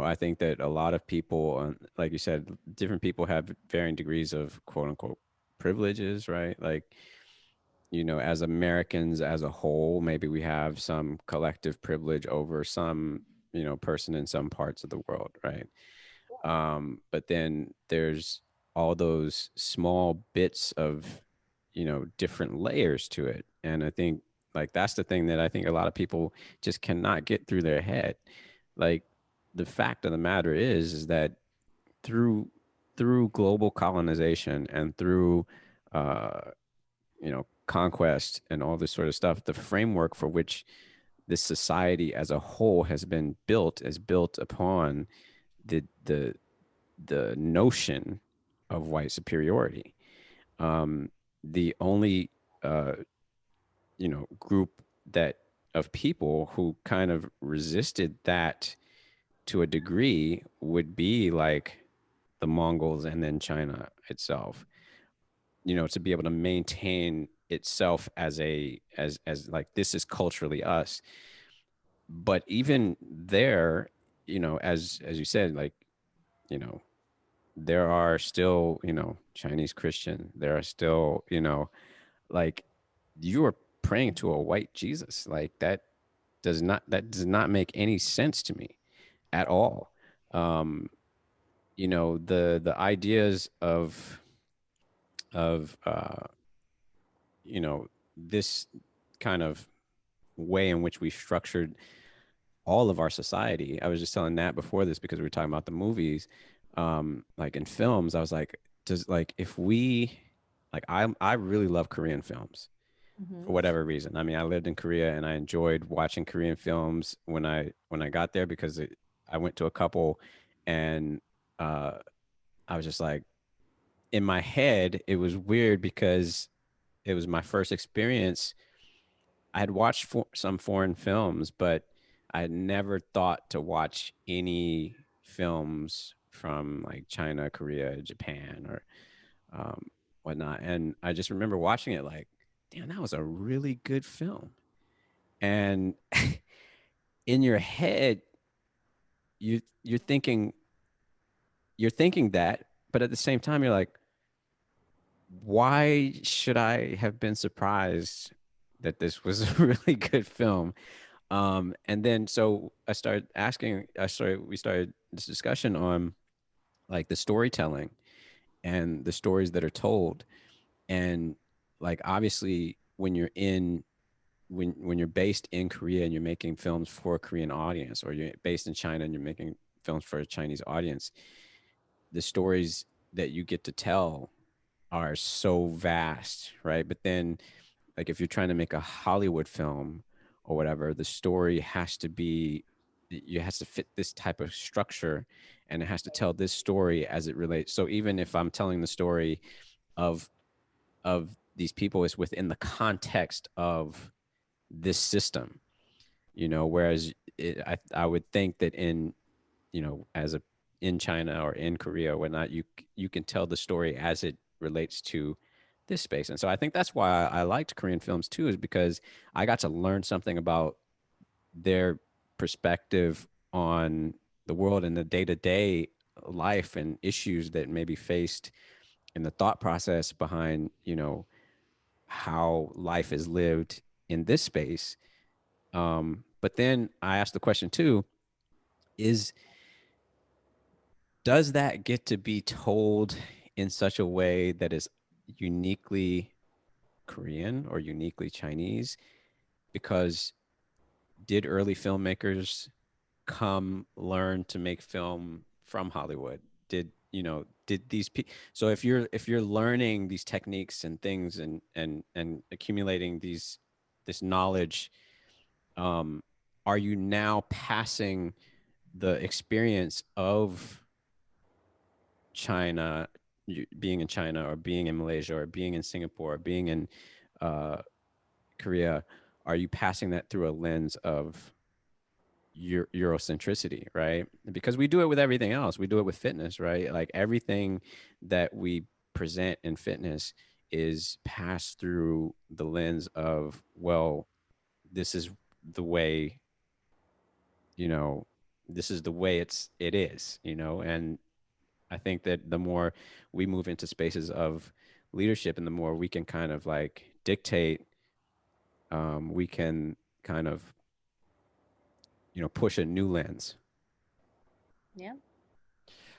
I think that a lot of people, like you said, different people have varying degrees of quote unquote privileges, right? Like, as Americans as a whole, maybe we have some collective privilege over some, person in some parts of the world, right? But then there's all those small bits of, different layers to it. And I think like that's the thing that I think a lot of people just cannot get through their head. Like the fact of the matter is that through global colonization and through conquest and all this sort of stuff, the framework for which this society as a whole has been built is built upon the notion of white superiority. The only uh, group that of people who kind of resisted that to a degree would be like the Mongols and then China itself. To be able to maintain itself as as like this is culturally us. But even there, as you said, like, you know, there are still, Chinese Christian. There are still, like you are praying to a white Jesus. Like that does not make any sense to me at all. Um, the ideas of you know, this kind of way in which we structured all of our society. I was just telling Nat before this because we were talking about the movies, like in films. I was like, does like if we like I really love Korean films Hmm. for whatever reason. I mean, I lived in Korea and I enjoyed watching Korean films when I got there because I went to a couple and uh, I was just like in my head it was weird because it was my first experience. I had watched some foreign films, but I had never thought to watch any films from like China, Korea, Japan, or um, whatnot. And I just remember watching it like, damn, that was a really good film. And in your head, you're thinking that, but at the same time, you're like, why should I have been surprised that this was a really good film? And then so we started this discussion on like the storytelling and the stories that are told. And like obviously when you're based in Korea and you're making films for a Korean audience, or you're based in China and you're making films for a Chinese audience, the stories that you get to tell are so vast, right? But then like if you're trying to make a Hollywood film or whatever, the story has to be it has to fit this type of structure, and it has to tell this story as it relates. So even if I'm telling the story of these people, is within the context of this system, whereas I would think that as a in China or in Korea or whatnot, you can tell the story as it relates to this space. And so I think that's why I liked Korean films too, is because I got to learn something about their perspective on the world and the day-to-day life and issues that may be faced in the thought process behind, how life is lived in this space. But then I asked the question too, is does that get to be told in such a way that is uniquely Korean or uniquely Chinese? Because did early filmmakers come learn to make film from Hollywood? Did these people? So if you're learning these techniques and things and accumulating this knowledge, um, are you now passing the experience of China, being in China or being in Malaysia or being in Singapore or being in uh, Korea? Are you passing that through a lens of Eurocentricity, right? Because we do it with everything else. We do it with fitness, right? Like everything that we present in fitness is passed through the lens of, well, this is the way, you know, this is the way it is. And I think that the more we move into spaces of leadership and the more we can kind of like dictate, we can kind of, push a new lens. Yeah.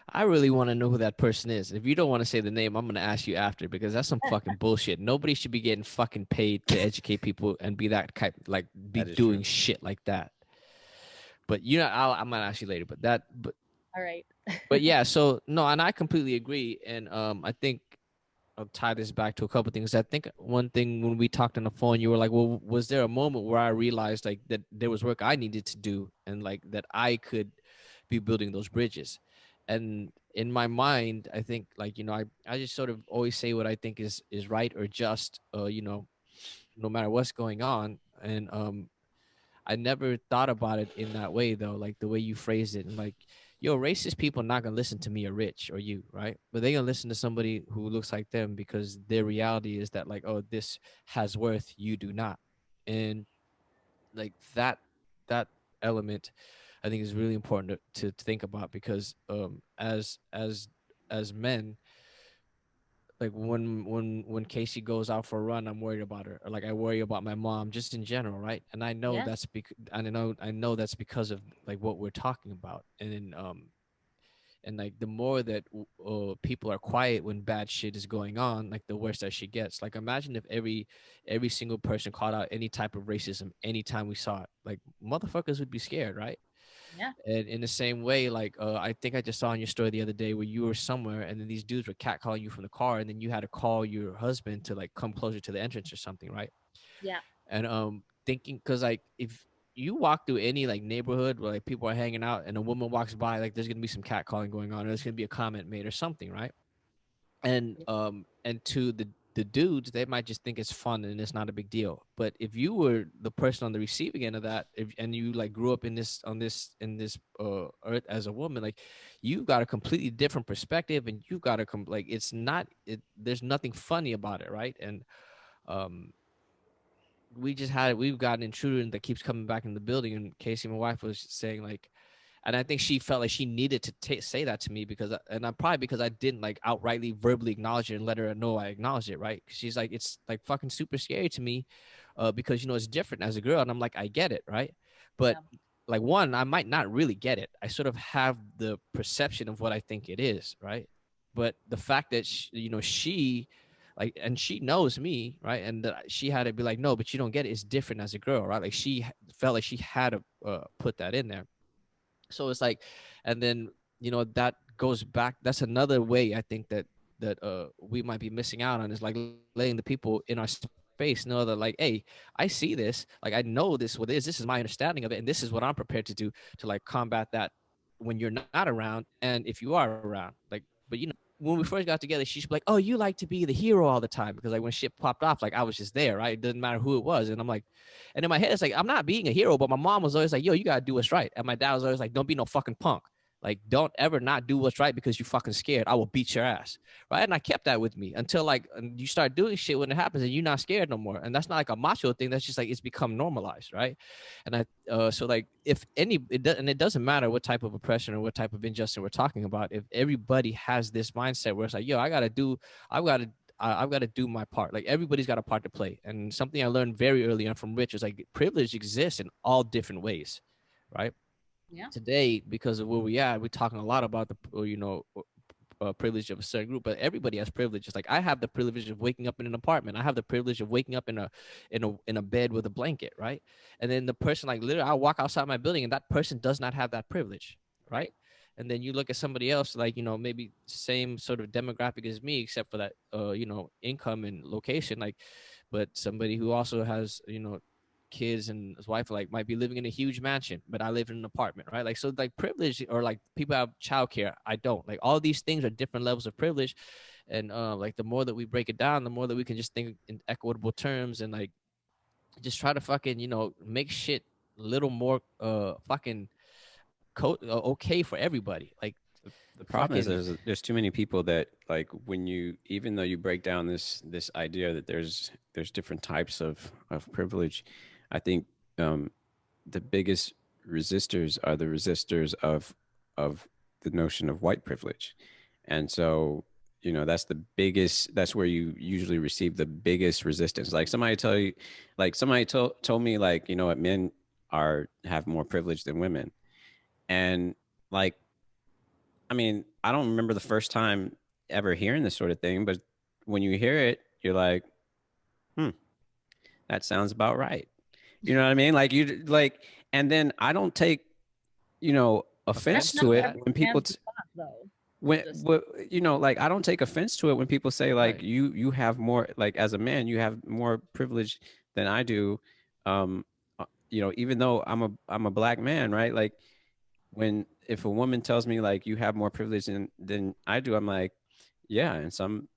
I really want to know who that person is. If you don't want to say the name, I'm gonna ask you after because that's some fucking bullshit. Nobody should be getting fucking paid to educate people and be that type, like be That is true. doing shit like that. But I'm gonna ask you later. All right. But yeah. So no, and I completely agree. And I think I'll tie this back to a couple things. I think one thing when we talked on the phone, you were like, "Well, was there a moment where I realized like that there was work I needed to do, and like that I could be building those bridges?" And in my mind, I think like I just sort of always say what I think is right or just, no matter what's going on, and I never thought about it in that way though, like the way you phrased it, and like, yo, racist people not gonna listen to me or Rich or you, right? But they gonna listen to somebody who looks like them because their reality is that like, oh, this has worth, you do not, and like that element, I think is really important to think about because as as men, like when Casey goes out for a run, I'm worried about her, or like I worry about my mom, just in general, right? And I know Yeah. that's because I know that's because of like what we're talking about. And then and like the more that people are quiet when bad shit is going on, like the worse that shit gets. Like imagine if every single person called out any type of racism anytime we saw it, like motherfuckers would be scared, right? Yeah. And in the same way, like I think I just saw in your story the other day where you were somewhere and then these dudes were catcalling you from the car, and then you had to call your husband to like come closer to the entrance or something, right? Yeah. And thinking, because like if you walk through any like neighborhood where like people are hanging out and a woman walks by, like there's gonna be some catcalling going on, or there's gonna be a comment made or something, right? And to the dudes, they might just think it's fun and it's not a big deal. But if you were the person on the receiving end of that, and you like grew up in this earth as a woman, like you've got a completely different perspective, and you've got to like it's not it there's nothing funny about it, right? And um we've got an intruder that keeps coming back in the building, and Casey, my wife, was saying like, and I think she felt like she needed to say that to me because, and I'm probably because I didn't like outrightly verbally acknowledge it and let her know I acknowledged it, right? She's like, it's like fucking super scary to me, because it's different as a girl, and I'm like, I get it, right? But Yeah. like one, I might not really get it. I sort of have the perception of what I think it is, right? But the fact that she like, and she knows me, right? And that she had to be like, no, but you don't get it. It's different as a girl, right? Like she felt like she had to put that in there. So it's like, and then that goes back. That's another way I think that we might be missing out on, is like letting the people in our space know that like, hey, I see this, like I know this what it is. This is my understanding of it, and this is what I'm prepared to do to like combat that when you're not around, and if you are around, like, but when we first got together, she's like, oh, you like to be the hero all the time, because like when shit popped off, like I was just there, right? It doesn't matter who it was. And I'm like, and in my head, it's like, I'm not being a hero, but my mom was always like, yo, you got to do what's right. And my dad was always like, don't be no fucking punk. Like, don't ever not do what's right because you fucking scared. I will beat your ass. Right. And I kept that with me until like you start doing shit when it happens and you're not scared no more. And that's not like a macho thing. That's just like, it's become normalized. Right. And so like, if any, and it doesn't matter what type of oppression or what type of injustice we're talking about. If everybody has this mindset where it's like, yo, I've got to do my part. Like everybody's got a part to play. And something I learned very early on from Rich is like privilege exists in all different ways, right? Yeah. Today, because of where we are, we're talking a lot about the privilege of a certain group, but everybody has privileges. Like I have the privilege of waking up in an apartment. I have the privilege of waking up in a bed with a blanket, right? And then the person, like literally, I'll walk outside my building, and that person does not have that privilege, right? Right. And then you look at somebody else, like maybe same sort of demographic as me, except for that income and location, like, but somebody who also has kids and his wife like might be living in a huge mansion, but I live in an apartment, right? Like so, like privilege, or like people have childcare, I don't. Like all these things are different levels of privilege, and like the more that we break it down, the more that we can just think in equitable terms and like just try to fucking make shit a little more fucking okay for everybody. Like The problem is fucking there's too many people that like when you, even though you break down this idea that there's different types of privilege, I think the biggest resistors are the resistors of the notion of white privilege. And so that's where you usually receive the biggest resistance. Like somebody told me, like, what, men have more privilege than women. And like, I mean, I don't remember the first time ever hearing this sort of thing, but when you hear it, you're like, hmm, that sounds about right. You know what I mean? Like you like, and then I don't take, offense That's offense not to to it that, every when people man's response, though. when, Just like, I don't take offense to it when people say like right? you have more, like, as a man you have more privilege than I do. Even though I'm a black man, right? Like, when, if a woman tells me like you have more privilege than I do, I'm like, yeah, in some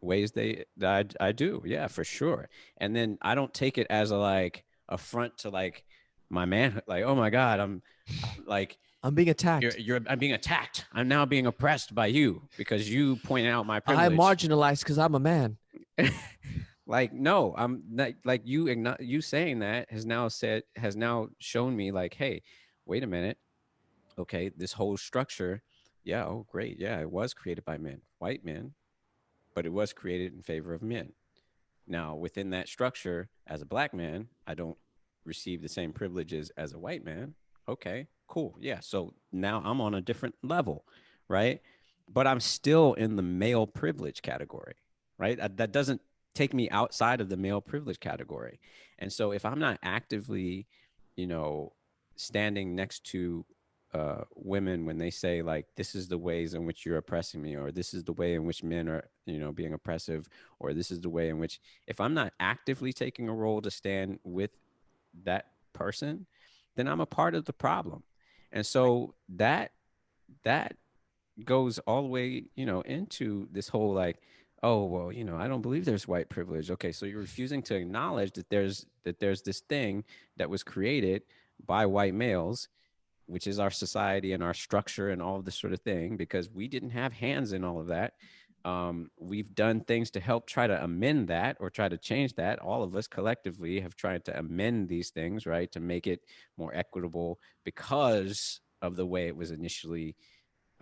ways I do, yeah, for sure. And then I don't take it as a like affront to like my manhood, like, oh my god, I'm like, I'm being attacked. I'm being attacked. I'm now being oppressed by you because you point out my I'm privilege. marginalized because I'm a man. Like, no, I'm not, like, you saying that has now shown me like, hey, wait a minute. Okay, this whole structure Yeah, oh great. Yeah, it was created by men, white men, but it was created in favor of men. Now, within that structure, as a black man, I don't receive the same privileges as a white man. Okay, cool. Yeah. So now I'm on a different level, right? But I'm still in the male privilege category, right? That doesn't take me outside of the male privilege category. And so if I'm not actively, you know, standing next to women when they say like this is the ways in which you're oppressing me, or this is the way in which men are, you know, being oppressive, or this is the way in which, if I'm not actively taking a role to stand with that person, then I'm a part of the problem. And so that goes all the way, you know, into this whole like, oh well, you know, I don't believe there's white privilege. Okay, so you're refusing to acknowledge that there's this thing that was created by white males, which is our society and our structure and all of this sort of thing, because we didn't have hands in all of that. We've done things to help try to amend that or try to change that. All of us collectively have tried to amend these things, right, to make it more equitable because of the way it was initially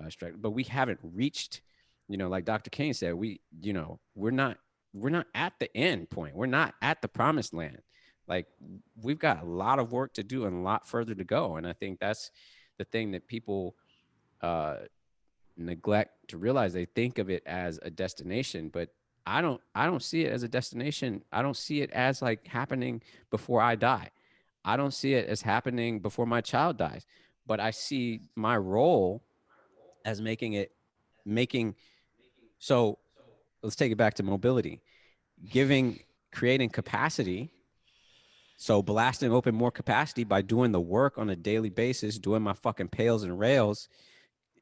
struck. But we haven't reached, you know, like Dr. Kane said, you know, we're not at the end point. We're not at the promised land. Like we've got a lot of work to do and a lot further to go. And I think that's the thing that people uh, neglect to realize. They think of it as a destination, but I don't see it as a destination. I don't see it as like happening before I die. I don't see it as happening before my child dies. But I see my role as making so let's take it back to mobility, giving creating capacity, so blasting open more capacity by doing the work on a daily basis, doing my fucking pails and rails,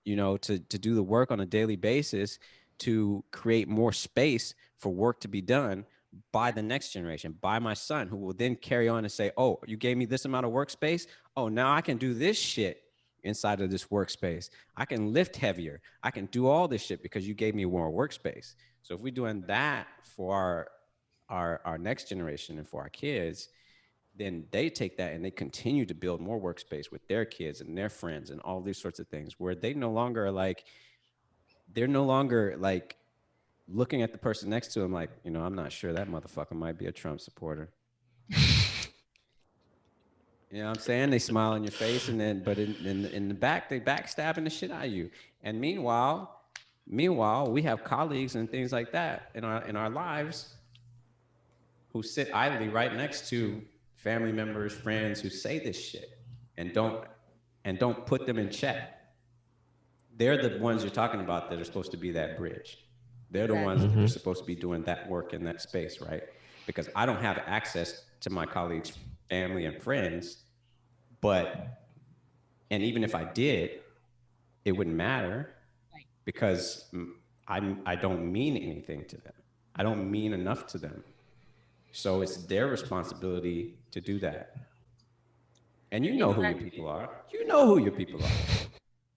you know, to do the work on a daily basis to create more space for work to be done by the next generation, by my son, who will then carry on and say, oh, you gave me this amount of workspace. Oh, now I can do this shit inside of this workspace. I can lift heavier. I can do all this shit because you gave me more workspace. So if we're doing that for our next generation and for our kids, then they take that and they continue to build more workspace with their kids and their friends and all these sorts of things, where they no longer are like, they're no longer like looking at the person next to them like, you know, I'm not sure that motherfucker might be a Trump supporter. You know what I'm saying? They smile in your face, and then, but in the back, they backstabbing the shit out of you. And meanwhile, we have colleagues and things like that in our lives who sit idly right next to family members, friends who say this shit and don't put them in check. They're the ones you're talking about that are supposed to be that bridge. They're the ones that are supposed to be doing that work in that space, right? Because I don't have access to my colleagues, family, and friends, but and even if I did, it wouldn't matter because I don't mean anything to them. I don't mean enough to them. So it's their responsibility to do that. And you know who your people are. You know who your people are.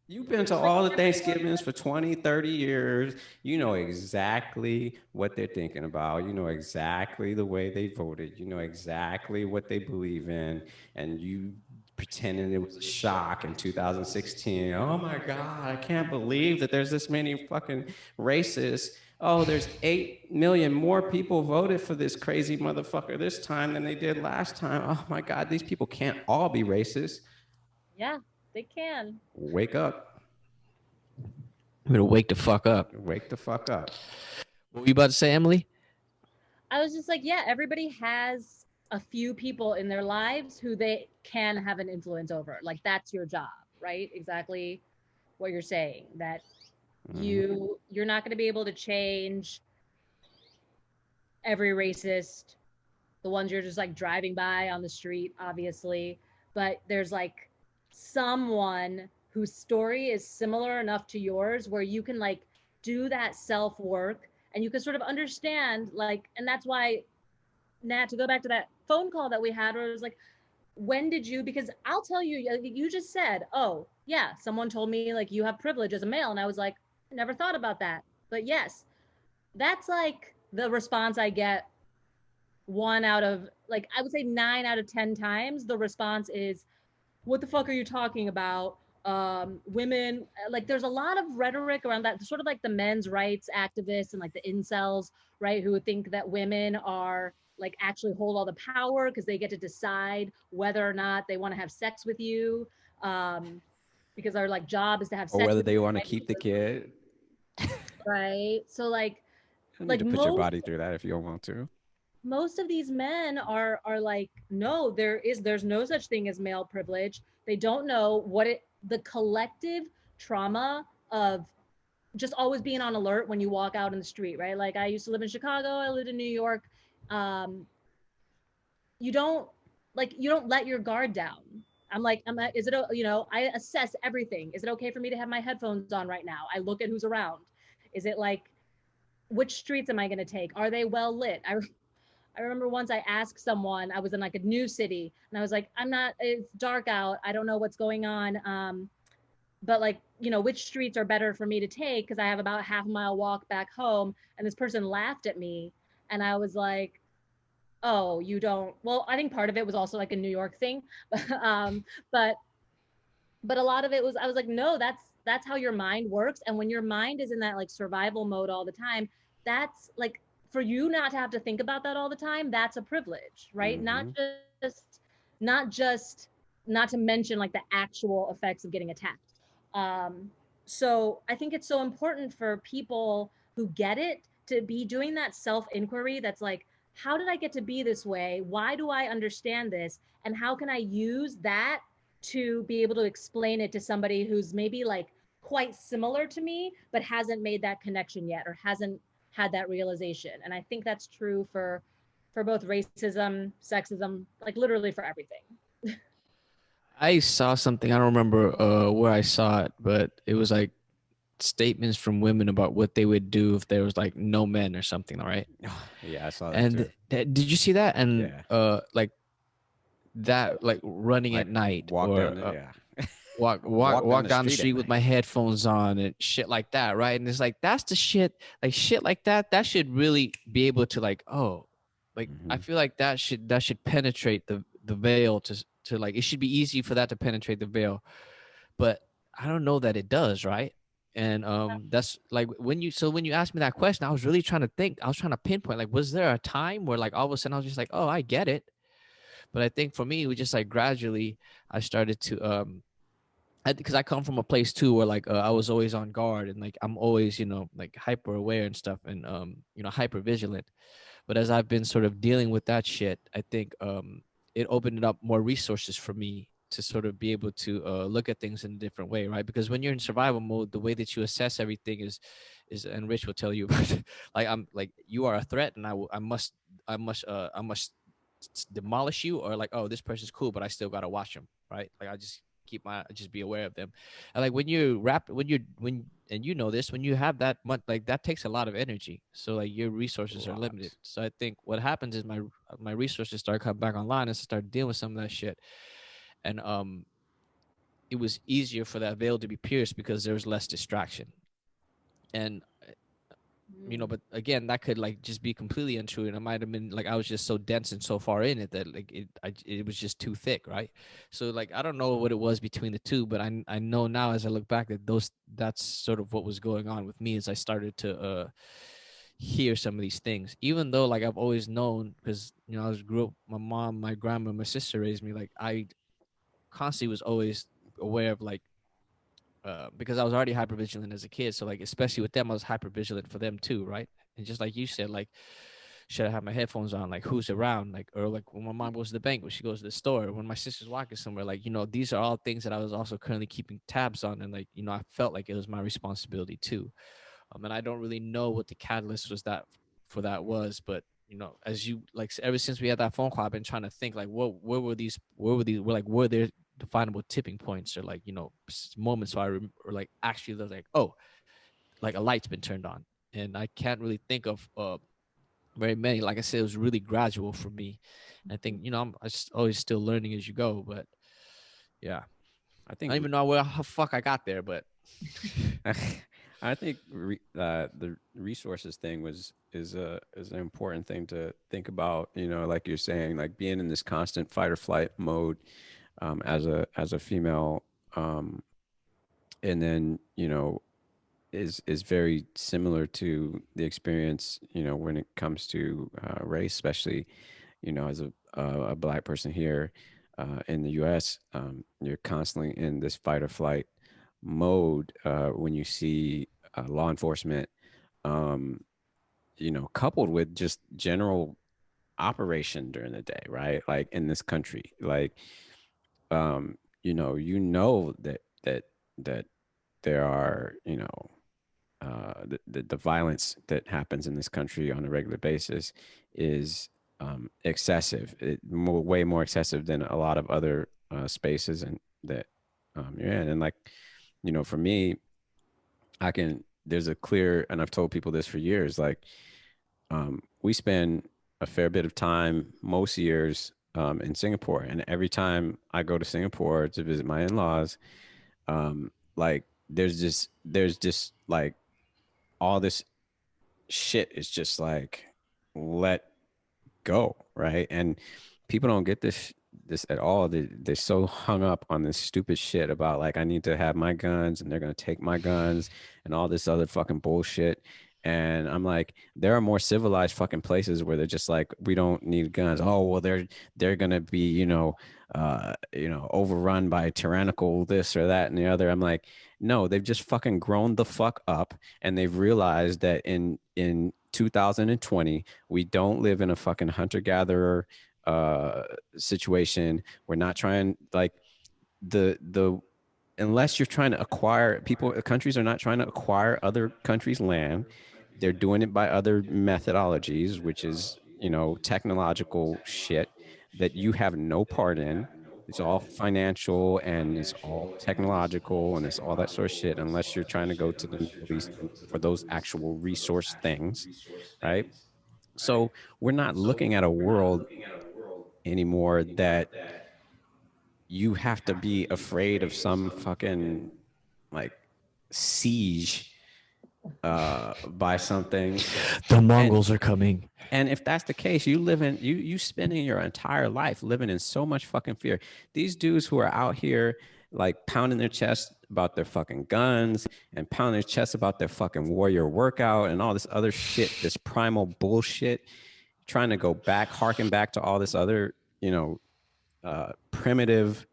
You've been to all the Thanksgivings for 20, 30 years. You know exactly what they're thinking about. You know exactly the way they voted. You know exactly what they believe in. And you pretending it was a shock in 2016. Oh my God, I can't believe that there's this many fucking racists. Oh, there's 8 million more people voted for this crazy motherfucker this time than they did last time. Oh my God, these people can't all be racist. Yeah, they can. Wake up. I'm gonna wake the fuck up. Wake the fuck up. What were you about to say, Emily? I was just like, yeah, everybody has a few people in their lives who they can have an influence over. Like that's your job, right? Exactly what you're saying. That you're not going to be able to change every racist, the ones you're just like driving by on the street, obviously, but there's like someone whose story is similar enough to yours where you can like do that self work and you can sort of understand like, and that's why, Nat, to go back to that phone call that we had where it was like, when did you, because I'll tell you, you just said, oh yeah, someone told me like you have privilege as a male, and I was like, I never thought about that. But yes, that's like the response I get. One out of I would say 9 out of 10 times the response is, what the fuck are you talking about? women, like there's a lot of rhetoric around that, sort of like the men's rights activists and like the incels, right, who would think that women are like actually hold all the power because they get to decide whether or not they want to have sex with you, um, because our like job is to have Or sex whether with they you, want to right? keep the kid. Right. So You don't need like to put your body through that if you don't want to. most of these men are like, no, there's no such thing as male privilege. They don't know what it the collective trauma of just always being on alert when you walk out in the street, right? Like I used to live in Chicago, I lived in New York. um you don't you don't let your guard down. Is it I assess everything. Is it okay for me to have my headphones on right now? I look at who's around. Is it like, which streets am I going to take? Are they well lit? I remember once I asked someone, I was in like a new city, and I was like, it's dark out. I don't know what's going on. But like, which streets are better for me to take? Cause I have about a half mile walk back home. And this person laughed at me. And I was like, oh, you don't, well, I think part of it was also like a New York thing. um, but, but a lot of it was, I was like, no, that's how your mind works. And when your mind is in that like survival mode all the time, that's like, for you not to have to think about that all the time, that's a privilege, right? Mm-hmm. Just not just not to mention like the actual effects of getting attacked. um, so I think it's so important for people who get it to be doing that self inquiry. That's like, how did I get to be this way? Why do I understand this? And how can I use that to be able to explain it to somebody who's maybe like quite similar to me but hasn't made that connection yet, or hasn't had that realization. And I think that's true for both racism, sexism, like literally for everything. I saw something. I don't remember where I saw it, but it was like statements from women about what they would do if there was like no men or something, all right? Yeah, I saw that And too. did you see that? And Yeah. like that, like running Like at night, walk or down the, yeah. walk down the street at street with night. my headphones on and shit like that, right? And it's like that's the shit, like shit like that should really be able to like, oh, like I Mm-hmm. feel like that should penetrate the veil to like, it should be easy for that to penetrate the veil. But I don't know that it does, right? And that's like when you asked me that question, I was really trying to think. I was trying to pinpoint, like, was there a time where like all of a sudden I was just like, oh, I get it. But I think for me, it was just like gradually I started to because I come from a place too where like I was always on guard, and like I'm always, like hyper aware and stuff, and hyper vigilant. But as I've been sort of dealing with that shit, I think it opened up more resources for me to sort of be able to look at things in a different way, right? Because when you're in survival mode, the way that you assess everything is, and Rich will tell you, like I'm like, you are a threat, and I must demolish you, or like, oh, this person's cool, but I still gotta watch them, right? Like I just just be aware of them. And like when you rap, when and you know this, when you have that much, like that takes a lot of energy, so like your A resources are limited. lot. So I think what happens is my resources start coming back online and start dealing with some of that shit. And it was easier for that veil to be pierced because there was less distraction. And Mm. but again, that could like just be completely untrue, and it might have been like I was just so dense and so far in it that like it was just too thick, right? So like I don't know what it was between the two, but I know now as I look back that that's sort of what was going on with me as I started to hear some of these things, even though like I've always known, because I was grew up, my mom, my grandma, my sister raised me, like I constantly was always aware of like because I was already hyper vigilant as a kid. So like, especially with them, I was hyper vigilant for them too, right? And just like you said, like, should I have my headphones on? Like, who's around? Like, or like when my mom goes to the bank, when she goes to the store, when my sister's walking somewhere, like, these are all things that I was also currently keeping tabs on, and like, I felt like it was my responsibility too. And I don't really know what the catalyst was that for that was, but as you like, ever since we had that phone call, I've been trying to think like, were there definable tipping points, or like moments where or like actually was like, oh, like a light's been turned on. And I can't really think of very many. Like I said, it was really gradual for me. I think I just always still learning as you go, but yeah, I I don't think even know how fuck I got there, but I think the resources thing is an important thing to think about. Like you're saying, like being in this constant fight or flight mode as a female. and then is very similar to the experience when it comes to race, especially as a black person here in the U.S. You're constantly in this fight or flight mode when you see law enforcement, um, coupled with just general operation during the day, right? Like in this country, like that there are the violence that happens in this country on a regular basis is excessive. Way more excessive than a lot of other spaces and that you're in. And like, for me, there's a clear, and I've told people this for years, like we spend a fair bit of time most years in Singapore. And every time I go to Singapore to visit my in-laws, like there's just like all this shit is just like let go, right? And people don't get this at all. They're so hung up on this stupid shit about like I need to have my guns and they're gonna take my guns and all this other fucking bullshit. And I'm like, there are more civilized fucking places where they're just like, we don't need guns. Oh well, they're gonna be overrun by tyrannical this or that and the other. I'm like, no, they've just fucking grown the fuck up and they've realized that in 2020 we don't live in a fucking hunter gatherer situation. We're not trying like the unless you're trying to acquire countries are not trying to acquire other countries' land. They're doing it by other methodologies, which is technological shit that you have no part in. It's all financial and it's all technological and it's all that sort of shit. Unless you're trying to go to the Middle East for those actual resource things, right? So we're not looking at a world anymore that you have to be afraid of some fucking like siege by something. The and Mongols are coming. and if that's the case, you spending your entire life living in so much fucking fear. These dudes who are out here like pounding their chest about their fucking guns and pounding their chest about their fucking warrior workout and all this other shit, this primal bullshit, trying to go back, harken back to all this other, primitive,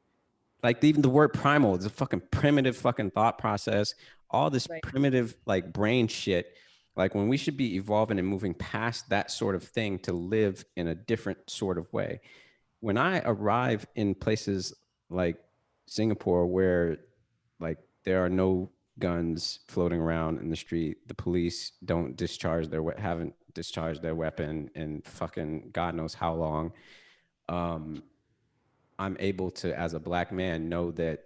like even the word primal is a fucking primitive fucking thought process. All this Right. primitive like brain shit. Like when we should be evolving and moving past that sort of thing to live in a different sort of way. When I arrive in places like Singapore where like there are no guns floating around in the street, the police don't discharge haven't discharged their weapon in fucking God knows how long. Um, I'm able to, as a black man, know that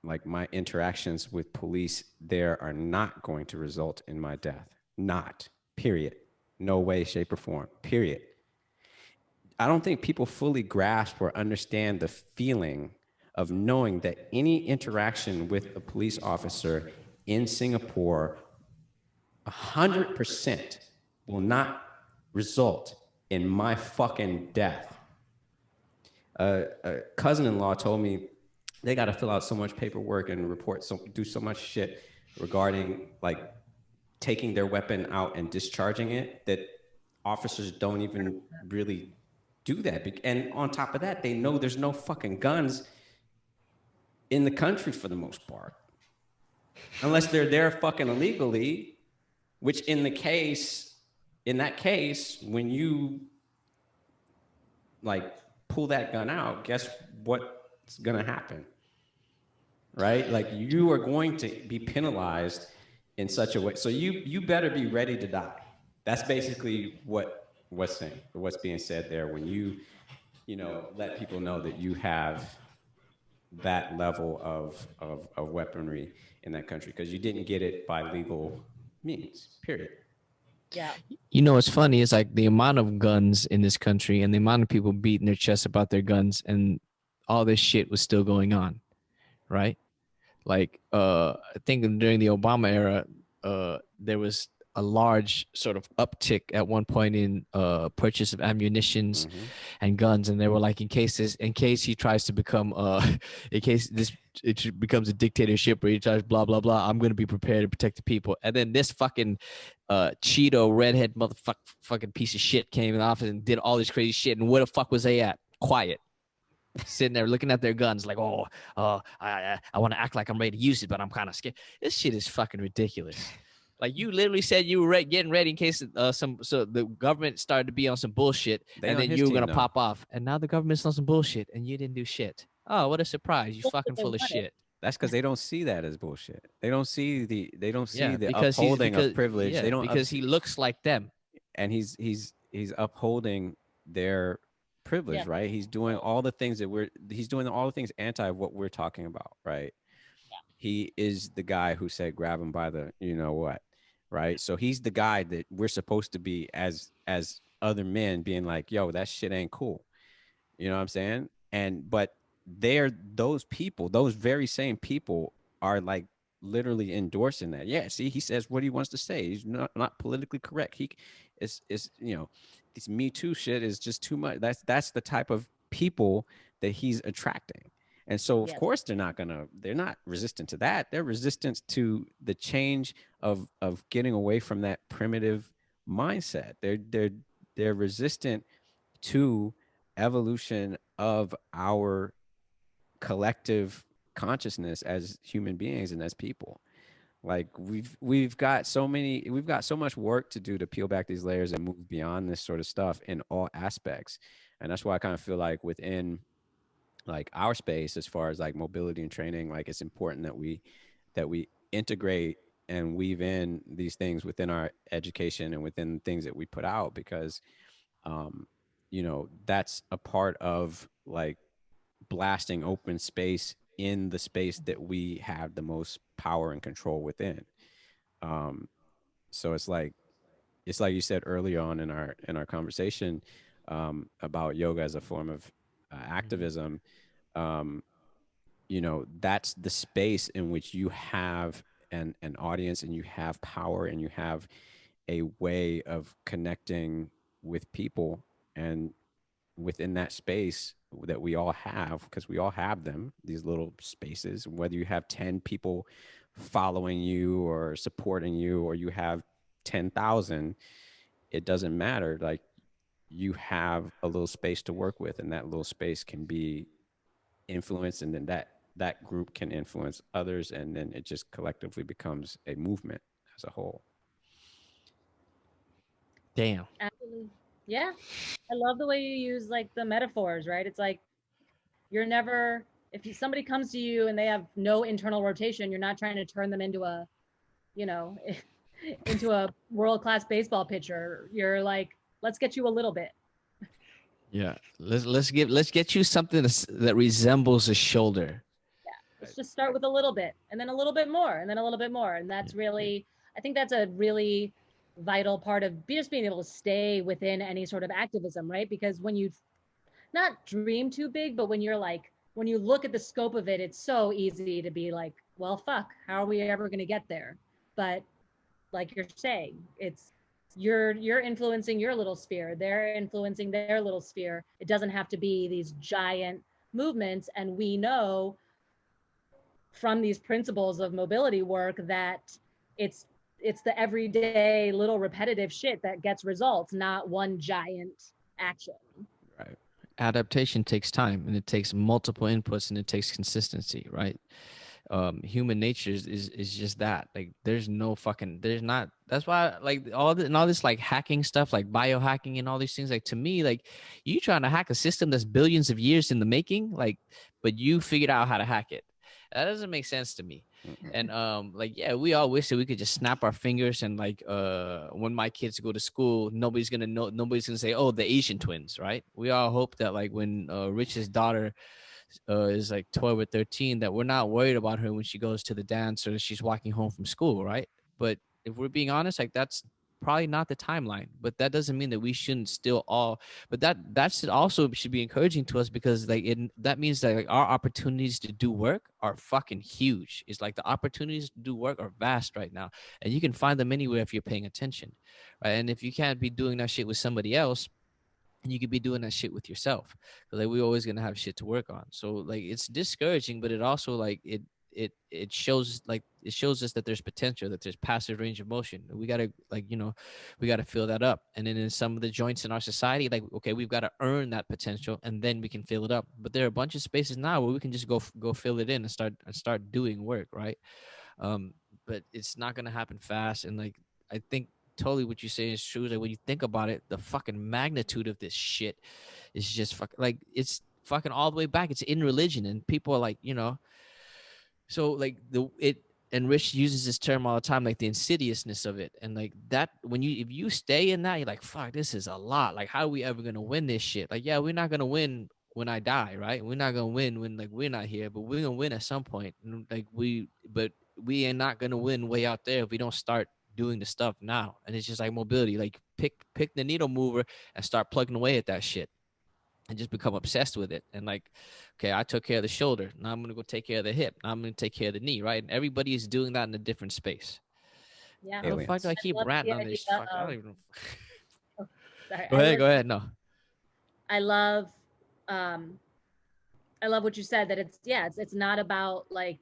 like my interactions with police there are not going to result in my death. Not, period. No way, shape, or form, period. I don't think people fully grasp or understand the feeling of knowing that any interaction with a police officer in Singapore 100% will not result in my fucking death. A cousin-in-law told me they got to fill out so much paperwork and do so much shit regarding like taking their weapon out and discharging it that officers don't even really do that. And on top of that, they know there's no fucking guns in the country for the most part, unless they're there fucking illegally. Which in that case, when you like pull that gun out, guess what's gonna happen? Right? Like you are going to be penalized in such a way. So you better be ready to die. That's basically what's being said there when you let people know that you have that level of weaponry in that country because you didn't get it by legal means. Period. Yeah. You know what's funny is like the amount of guns in this country and the amount of people beating their chests about their guns and all this shit was still going on, right? Like I think during the Obama era, there was a large sort of uptick at one point in purchase of ammunitions and guns, and they were like, in case he tries to become in case it becomes a dictatorship or he tries blah blah blah, I'm gonna be prepared to protect the people. And then this fucking Cheeto redhead fucking piece of shit came in the office and did all this crazy shit. And where the fuck was they at? Quiet, sitting there looking at their guns like, I want to act like I'm ready to use it, but I'm kind of scared. This shit is fucking ridiculous. Like, you literally said you were getting ready in case so the government started to be on some bullshit, and then you were gonna pop off. And now the government's on some bullshit, and you didn't do shit. Oh, what a surprise! You fucking full of shit. That's because they don't see that as bullshit. They don't see the because upholding of privilege. Yeah, they don't because he looks like them, and he's upholding their privilege, right? He's doing all the things he's doing all the things anti what we're talking about, right? Yeah. He is the guy who said grab him by the you know what, right? So he's the guy that we're supposed to be as other men being like, yo, that shit ain't cool. You know what I'm saying? But those people, those very same people are like literally endorsing that. Yeah, see, he says what he wants to say. He's not politically correct. He is this Me Too shit is just too much. That's the type of people that he's attracting. And so of course they're not resistant to that. They're resistant to the change of getting away from that primitive mindset. They're resistant to evolution of our collective consciousness as human beings and as people. Like we've got so much work to do to peel back these layers and move beyond this sort of stuff in all aspects. And that's why I kind of feel like within like our space, as far as like mobility and training, like it's important that we integrate and weave in these things within our education and within things that we put out, because that's a part of like blasting open space in the space that we have the most power and control within. So it's like you said earlier on in our conversation about yoga as a form of activism. That's the space in which you have an audience and you have power and you have a way of connecting with people, and within that space that we all have, because we all have them, these little spaces, whether you have 10 people following you or supporting you or you have 10,000, it doesn't matter. Like, you have a little space to work with, and that little space can be influenced, and then that group can influence others, and then it just collectively becomes a movement as a whole. Damn. Absolutely. Yeah. I love the way you use like the metaphors, right? It's like you're never, if somebody comes to you and they have no internal rotation, you're not trying to turn them into a, into a world-class baseball pitcher. You're like, let's get you a little bit. Yeah. Let's get you something that resembles a shoulder. Yeah. Let's just start with a little bit, and then a little bit more, and then a little bit more. And that's really, I think that's a really vital part of just being able to stay within any sort of activism, right? Because when you not dream too big, but when you look at the scope of it, it's so easy to be like, well, fuck, how are we ever going to get there? But like you're saying, it's you're influencing your little sphere, they're influencing their little sphere. It doesn't have to be these giant movements. And we know from these principles of mobility work that it's the everyday little repetitive shit that gets results, not one giant action. Right. Adaptation takes time, and it takes multiple inputs, and it takes consistency, right? Human nature is just that. Like, there's not. That's why, like, all this like hacking stuff, like biohacking and all these things, like, to me, like, you trying to hack a system that's billions of years in the making, like, but you figured out how to hack it. That doesn't make sense to me. And we all wish that we could just snap our fingers, and like when my kids go to school, nobody's gonna say, oh, the Asian twins, right? We all hope that, like, when Rich's daughter is like 12 or 13, that we're not worried about her when she goes to the dance or she's walking home from school, right? But if we're being honest, like, that's probably not the timeline, but that doesn't mean that we shouldn't still all. But that should also should be encouraging to us, because like that means that like our opportunities to do work are fucking huge. It's like the opportunities to do work are vast right now, and you can find them anywhere if you're paying attention, right? And if you can't be doing that shit with somebody else, and you could be doing that shit with yourself. Like we're always gonna have shit to work on. So like it's discouraging, but it also like it shows like it shows us that there's potential, that there's passive range of motion. We gotta like we gotta fill that up. And then in some of the joints in our society, like okay, we've got to earn that potential, and then we can fill it up. But there are a bunch of spaces now where we can just go fill it in and start doing work, right? But it's not gonna happen fast. And like I think totally what you say is true. Like when you think about it, the fucking magnitude of this shit is just like it's fucking all the way back. It's in religion, and people are like, so like and Rich uses this term all the time, like the insidiousness of it. And like that, if you stay in that, you're like, fuck, this is a lot. Like, how are we ever gonna win this shit? Like, yeah, we're not gonna win when I die, right? We're not gonna win when like we're not here, but we're gonna win at some point. And, like but we are not gonna win way out there if we don't start doing the stuff now. And it's just like mobility. Like pick the needle mover and start plugging away at that shit, and just become obsessed with it. And like, okay, I took care of the shoulder. Now I'm gonna go take care of the hip. Now I'm gonna take care of the knee, right? And everybody is doing that in a different space. Yeah. How the fuck do I keep ranting on this? Fuck, I don't even. Sorry, Go ahead. No. I love what you said, that it's not about like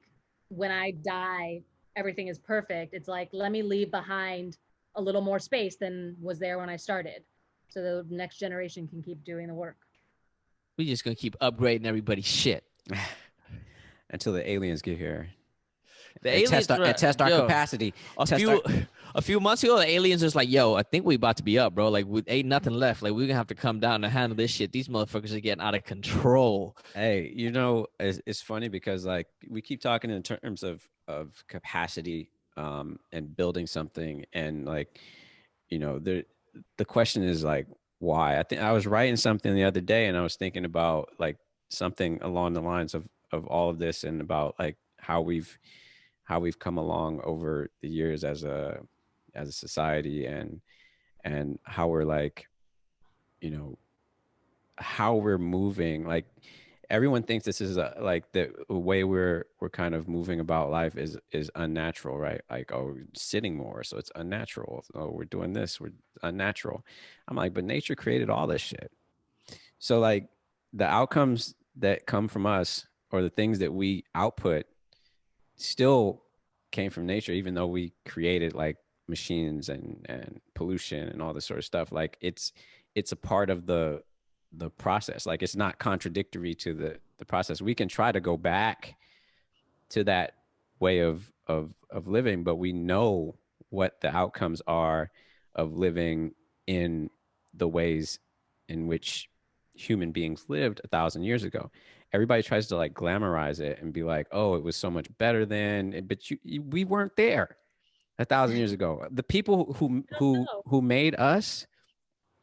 when I die everything is perfect. It's like, let me leave behind a little more space than was there when I started, so the next generation can keep doing the work. We just gonna keep upgrading everybody's shit until the aliens get here. The aliens test our capacity. A few months ago, the aliens was like, "Yo, I think we about to be up, bro. Like, ain't nothing left. Like, we're gonna have to come down and handle this shit. These motherfuckers are getting out of control." Hey, it's funny because like we keep talking in terms of capacity, and building something, and like, the question is like, why? I think I was writing something the other day, and I was thinking about like something along the lines of all of this, and about like how we've come along over the years as a society, and how we're like, how we're moving. Like everyone thinks this is like the way we're kind of moving about life is unnatural, right? Like, oh, we're sitting more, so it's unnatural. Oh, we're doing this, we're unnatural. I'm like, but nature created all this shit. So like the outcomes that come from us, or the things that we output, still came from nature, even though we created like machines and pollution and all this sort of stuff. Like it's a part of the process. Like it's not contradictory to the process. We can try to go back to that way of living, but we know what the outcomes are of living in the ways in which human beings lived 1,000 years ago. Everybody tries to like glamorize it and be like, oh, it was so much better then, but we weren't there 1,000 years ago. The people who made us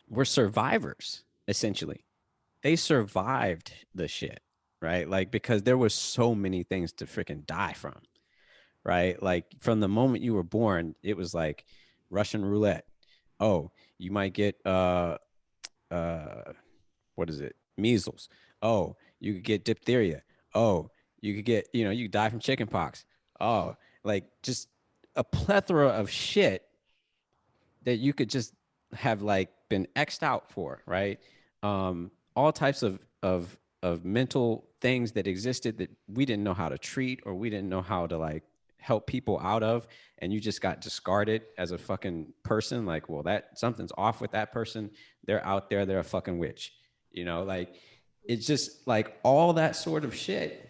were survivors, essentially. They survived the shit, right? Like, because there was so many things to freaking die from, right? Like from the moment you were born, it was like Russian roulette. Oh, you might get what is it? Measles. Oh, you could get diphtheria. Oh, you could get, you could die from chicken pox. Oh, like just a plethora of shit that you could just have like been X'd out for, right? All types of mental things that existed that we didn't know how to treat, or we didn't know how to like help people out of, and you just got discarded as a fucking person. Like, well, that something's off with that person. They're out there. They're a fucking witch. Like it's just like all that sort of shit.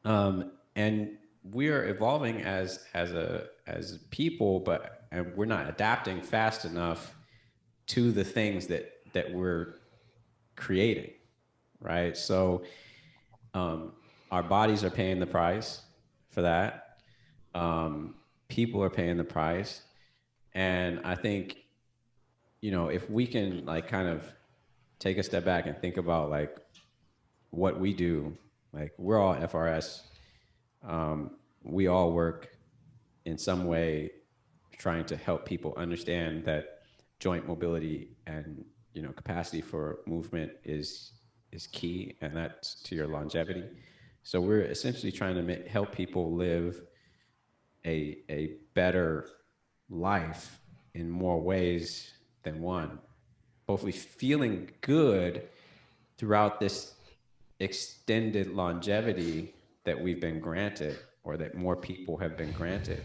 And we're evolving as people, and we're not adapting fast enough to the things that we're creating, right? So our bodies are paying the price for that. People are paying the price. And I think, if we can like kind of take a step back and think about like what we do, like we're all FRS. We all work in some way trying to help people understand that joint mobility and, you know, capacity for movement is key, and that's to your longevity. So we're essentially trying to help people live a better life in more ways than one. Hopefully feeling good throughout this extended longevity that we've been granted, or that more people have been granted.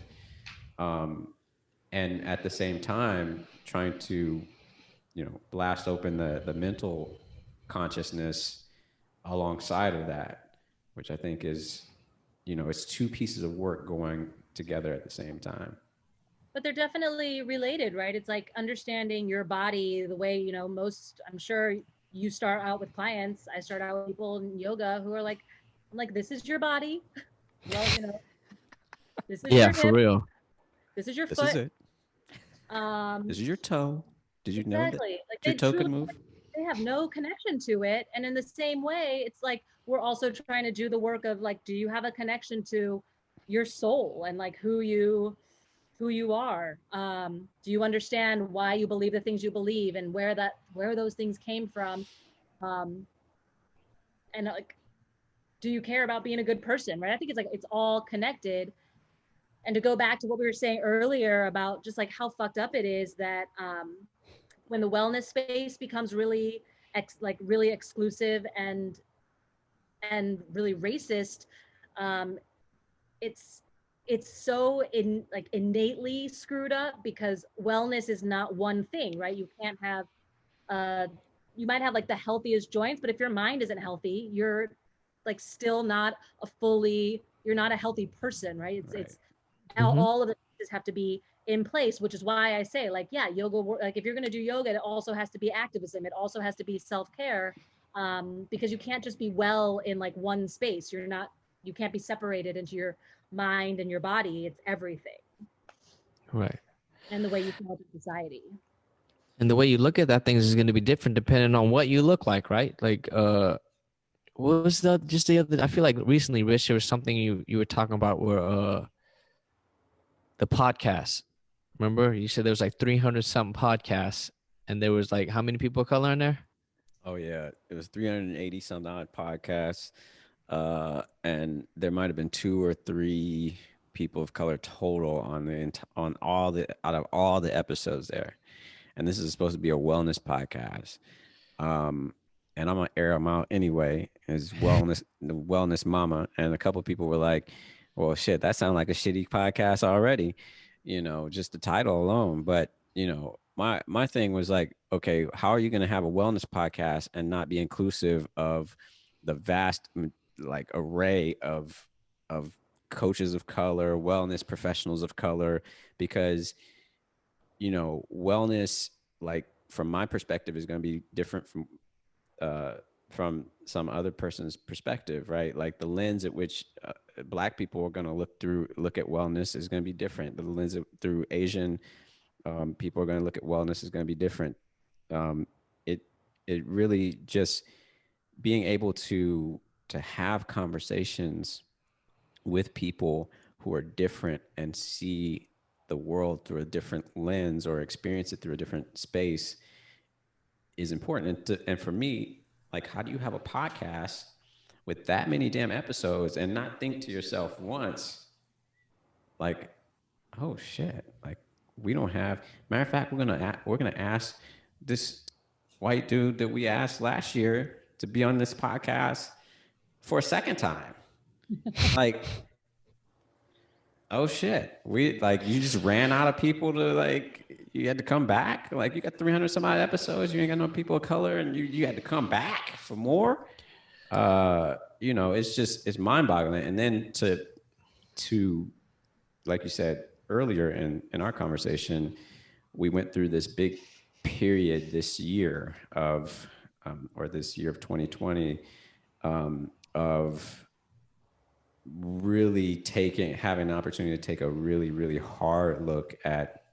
And at the same time, trying to, you know, blast open the mental consciousness alongside of that, which I think is, you know, it's two pieces of work going together at the same time. But they're definitely related, right? It's like understanding your body the way, you know, most, I'm sure you start out with clients. I start out with people in yoga who are like, I'm like, this is your body. Well, you know, this is Yeah, your for hip. real. This is your This is foot. it. This is your toe. Did you know that Exactly. Like your they toe truly, could move? they have no connection to it. And in the same way, it's like we're also trying to do the work of like, do you have a connection to your soul and like who you are? Do you understand why you believe the things you believe and where those things came from? Um, and like, do you care about being a good person? Right? I think it's like it's all connected. And to go back to what we were saying earlier about just like how fucked up it is that when the wellness space becomes really really exclusive and really racist, um, it's so innately screwed up because wellness is not one thing, right? You can't have uh you might have like the healthiest joints, but if your mind isn't healthy, you're like still not you're not a healthy person, right? Right. It's Mm-hmm. all of the pieces have to be in place, which is why I say like, yeah, yoga, like if you're going to do yoga, it also has to be activism. It also has to be self-care, because you can't just be well in like one space. You can't be separated into your mind and your body. It's everything. Right. And the way you feel in society. And the way you look at that things is going to be different depending on what you look like, right? Like, what was the just the other? I feel like recently, Rich, there was something you were talking about where the podcast. Remember, you said there was like 300 something podcasts, and there was like how many people of color in there? Oh yeah, it was 380 some odd podcasts, and there might have been two or three people of color total on on all the out of all the episodes there. And this is supposed to be a wellness podcast. Um, and I'm gonna air them out anyway. Is wellness the wellness mama, and a couple of people were like, "Well, shit, that sounds like a shitty podcast already," you know, just the title alone. But you know, my thing was like, okay, how are you gonna have a wellness podcast and not be inclusive of the vast like array of coaches of color, wellness professionals of color, because you know, wellness, like from my perspective, is going to be different uh, from some other person's perspective, right? Like the lens at which Black people are going to look at wellness is going to be different. The lens through Asian people are going to look at wellness is going to be different. Um, it it really just being able to have conversations with people who are different and see the world through a different lens or experience it through a different space is important. And for me, like, how do you have a podcast with that many damn episodes and not think to yourself once, like, oh shit, like we don't have. Matter of fact, we're gonna ask this white dude that we asked last year to be on this podcast for a second time. Like, oh shit, we like you just ran out of people to like you had to come back. Like you got 300 some odd episodes, you ain't got no people of color, and you had to come back for more. You know, it's mind boggling. And then to like you said earlier in our conversation, we went through this big period this year of or this year of 2020 of really having an opportunity to take a really hard look at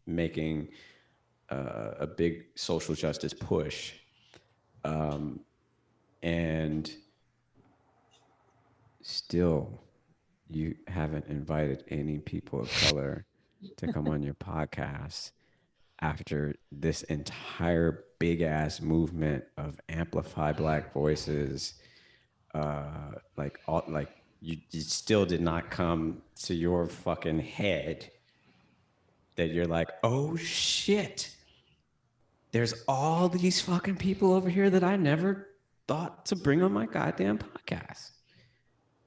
making a big social justice push, and still you haven't invited any people of color to come on your podcast after this entire big ass movement of amplify black voices. Like all like you still did not come to your fucking head that you're like, oh shit, there's all these fucking people over here that I never thought to bring on my goddamn podcast.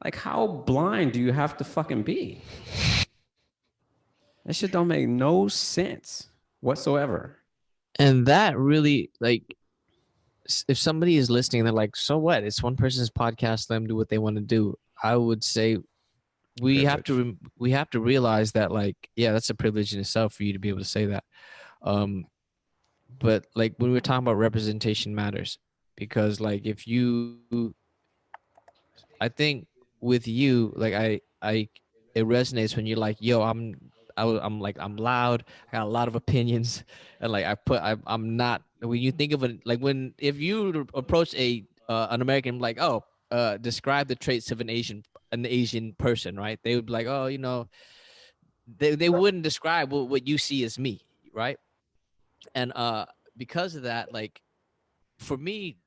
Like, how blind do you have to fucking be? That shit don't make no sense whatsoever. And that really, like, if somebody is listening, they're like, so what? It's one person's podcast. Let them do what they want to do. I would say we have to realize that, like, yeah, that's a privilege in itself for you to be able to say that. But like when we're talking about representation matters, because like if you, I think with you, like it resonates when you're like, yo, I'm like, I'm loud. I got a lot of opinions, and like I'm not. When you think of it, like when if you approach an American, like, oh, describe the traits of an Asian person, right? They would be like, oh, they wouldn't describe what you see as me, right? And because of that, like for me,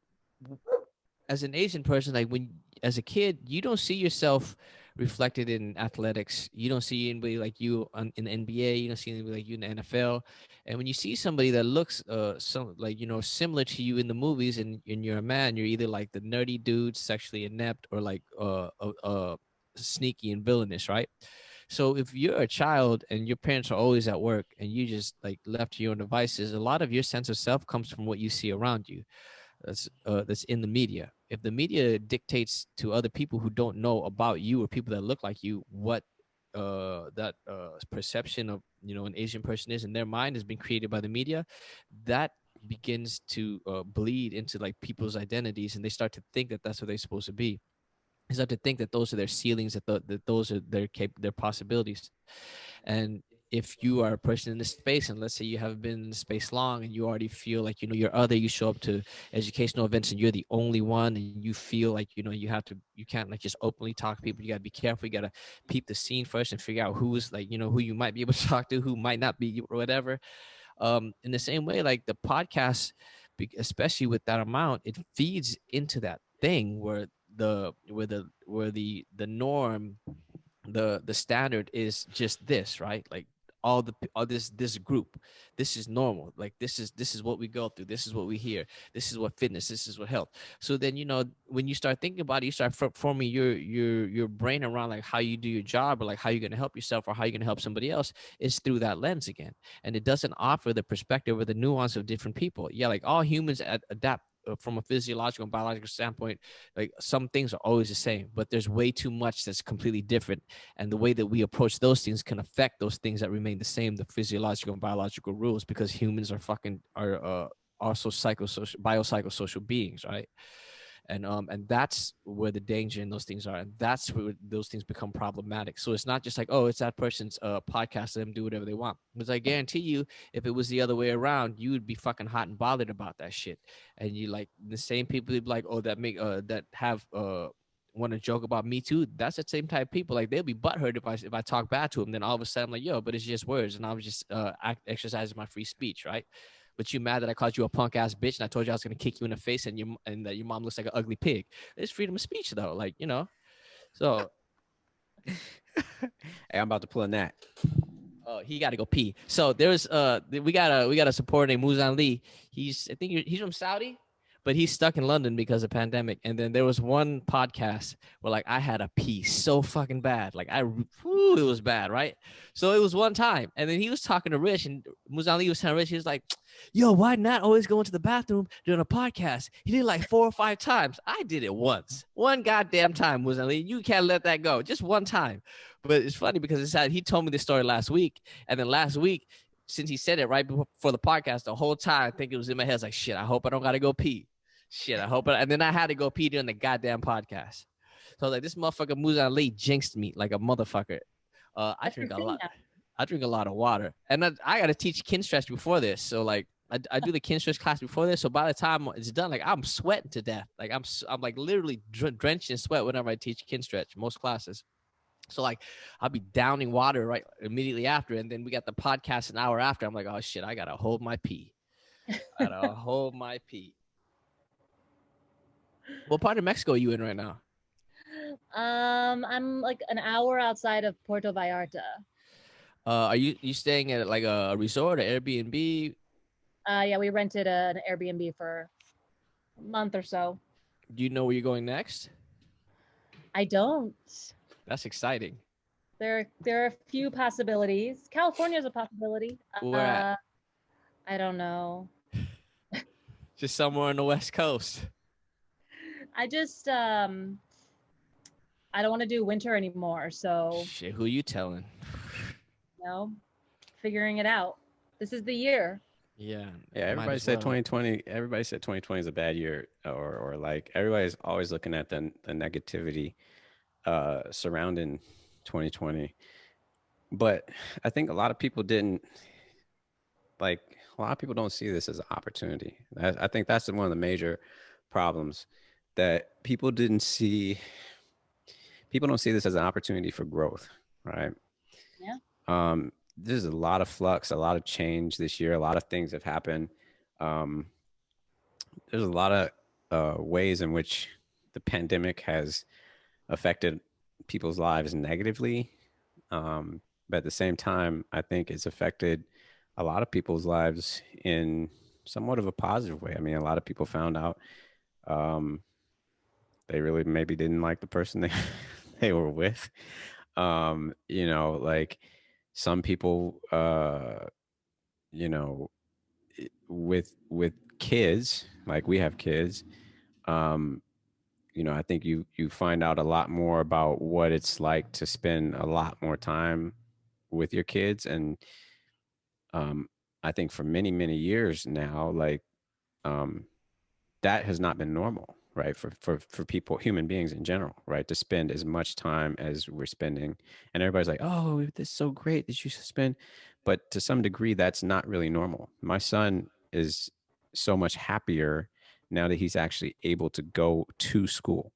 as an Asian person, like when as a kid, you don't see yourself reflected in athletics. You don't see anybody like you in the NBA. You don't see anybody like you in the NFL. And when you see somebody that looks some like similar to you in the movies, and you're a man, you're either like the nerdy dude, sexually inept, or like sneaky and villainous, right? So if you're a child and your parents are always at work and you just like left to your own devices, a lot of your sense of self comes from what you see around you. That's in the media. If the media dictates to other people who don't know about you or people that look like you what that perception of an Asian person is in their mind has been created by the media, that begins to bleed into like people's identities, and they start to think that that's what they're supposed to be. They start to think that those are their ceilings, that those are their possibilities. And if you are a person in this space, and let's say you haven't been in the space long, and you already feel like you're other, you show up to educational events and you're the only one, and you feel like you can't like just openly talk to people. You got to be careful. You got to peep the scene first and figure out who's like who you might be able to talk to, who might not be, or whatever. In the same way, like the podcast, especially with that amount, it feeds into that thing where the norm, the standard is just this, right? Like all this group, this is normal. Like this is what we go through, this is what we hear, this is what fitness, this is what health. So then when you start thinking about it, you start forming your brain around like how you do your job, or like how you're going to help yourself, or how you're going to help somebody else, is through that lens again. And it doesn't offer the perspective or the nuance of different people. Yeah, like all humans adapt from a physiological and biological standpoint. Like some things are always the same, but there's way too much that's completely different, and the way that we approach those things can affect those things that remain the same, the physiological and biological rules, because humans are also biopsychosocial beings, right? And that's where the danger in those things are, and that's where those things become problematic. So it's not just like, oh, it's that person's podcast, let them do whatever they want. Because I guarantee you, if it was the other way around, you would be fucking hot and bothered about that shit. And you like the same people would be like, oh, that have want to joke about Me Too. That's the same type of people. Like they'll be butthurt if I talk bad to them. Then all of a sudden, I'm like, yo, but it's just words, and I was just exercising my free speech, right? But you mad that I called you a punk ass bitch and I told you I was gonna kick you in the face, and that your mom looks like an ugly pig. It's freedom of speech though, like So Hey, I'm about to pull a gnat. he got to go pee. So there's we got a supporter named Muzan Lee. I think he's from Saudi, but he's stuck in London because of pandemic. And then there was one podcast where like I had a pee so fucking bad, like it was bad, right? So it was one time, and then he was talking to Rich, and Muzan Lee was telling Rich, he was like, yo, why not always go into the bathroom during a podcast? He did it like 4 or 5 times. I did it once, one goddamn time, Muzan Lee. You can't let that go, just one time. But it's funny because he told me this story last week, and then last week, since he said it right before the podcast, the whole time I think it was in my head, like, shit, I hope I don't gotta go pee. Shit, I hope. And then I had to go pee during the goddamn podcast. So I was like, this motherfucker Muzan Lee jinxed me like a motherfucker. I drink a lot. I drink a lot of water, and I got to teach kin stretch before this. So like, I do the kin stretch class before this. So by the time it's done, like I'm sweating to death. Like I'm like literally drenched in sweat whenever I teach kin stretch, most classes. So like I'll be downing water right immediately after, and then we got the podcast an hour after. I'm like, oh shit, I gotta hold my pee. I gotta hold my pee. What part of Mexico are you in right now? I'm like an hour outside of Puerto Vallarta. Are you staying at like a resort or Airbnb? Yeah, we rented an Airbnb for a month or so. Do you know where you're going next? I don't. That's exciting. There are a few possibilities. California's a possibility. Where at? I don't know. Just somewhere on the West Coast. I just I don't want to do winter anymore. So, Shit, who you telling? you know, figuring it out. This is the year. Yeah. Yeah, everybody said 2020. Everybody said 2020 is a bad year, or like everybody's always looking at the negativity surrounding 2020. But I think a lot of people didn't like. A lot of people don't see this as an opportunity. I think that's one of the major problems, that people didn't see. People don't see this as an opportunity for growth, right? Yeah. There's a lot of flux, a lot of change this year. A lot of things have happened. Um, there's a lot of ways in which the pandemic has affected people's lives negatively. But at the same time, I think it's affected a lot of people's lives in somewhat of a positive way. I mean, a lot of people found out they really maybe didn't like the person they were with. You know, like some people, you know, with kids, like we have kids, you know, I think you find out a lot more about what it's like to spend a lot more time with your kids. And I think for many years now, like um that has not been normal, right? For people, human beings in general, right? To spend as much time as we're spending. And everybody's like, oh, this is so great that you should spend. But to some degree, that's not really normal. My son is so much happier now that he's actually able to go to school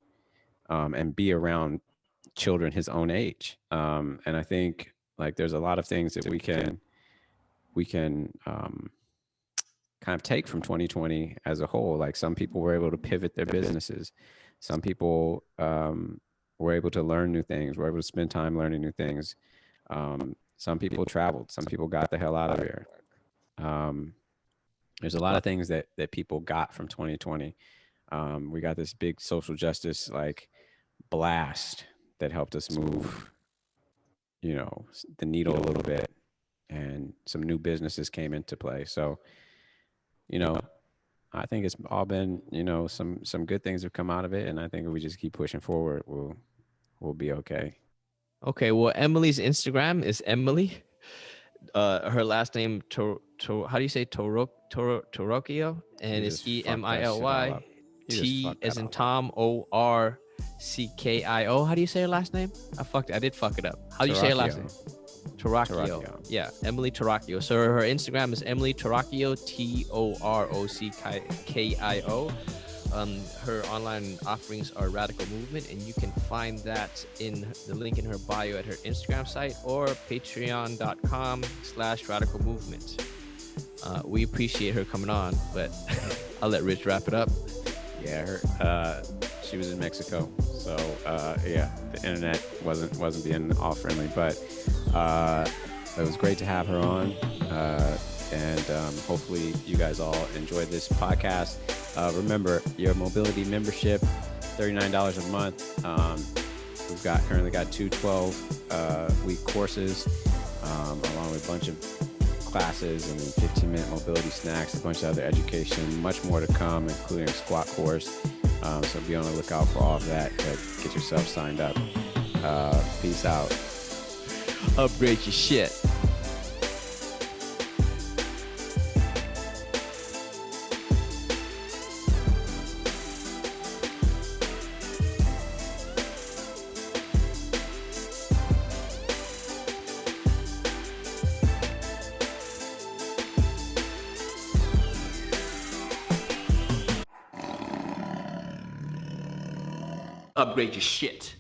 and be around children his own age. And I think like there's a lot of things that we can kind of take from 2020 as a whole. Like some people were able to pivot their businesses. Some people were able to learn new things, were able to spend time learning new things. Some people traveled. Some people got the hell out of here. There's a lot of things that people got from 2020. We got this big social justice like blast that helped us move, you know, the needle a little bit, and some new businesses came into play. So, you know, I think it's all been, you know, some good things have come out of it, and I think if we just keep pushing forward, we'll be okay. Okay, well, Emily's Instagram is Emily. Her last name how do you say Torockio? And it's Emily T as in Tom Orckio. How do you say her last name? I did fuck it up. How do you say her last name? Torockio. Yeah, Emily Torockio. So her Instagram is Emily Torockio, Torockio. Her online offerings are Radical Movement, and you can find that in the link in her bio at her Instagram site or patreon.com/Radical Movement. We appreciate her coming on, but I'll let Rich wrap it up. Yeah, she was in Mexico, so yeah, the internet wasn't being all friendly, but it was great to have her on, and hopefully you guys all enjoyed this podcast. Remember, your mobility membership, $39 a month. We've currently got two 12-week courses, along with a bunch of classes and 15-minute mobility snacks, a bunch of other education, much more to come, including a squat course. So be on the lookout for all of that. But get yourself signed up. Peace out. Upgrade your shit. Upgrade your shit.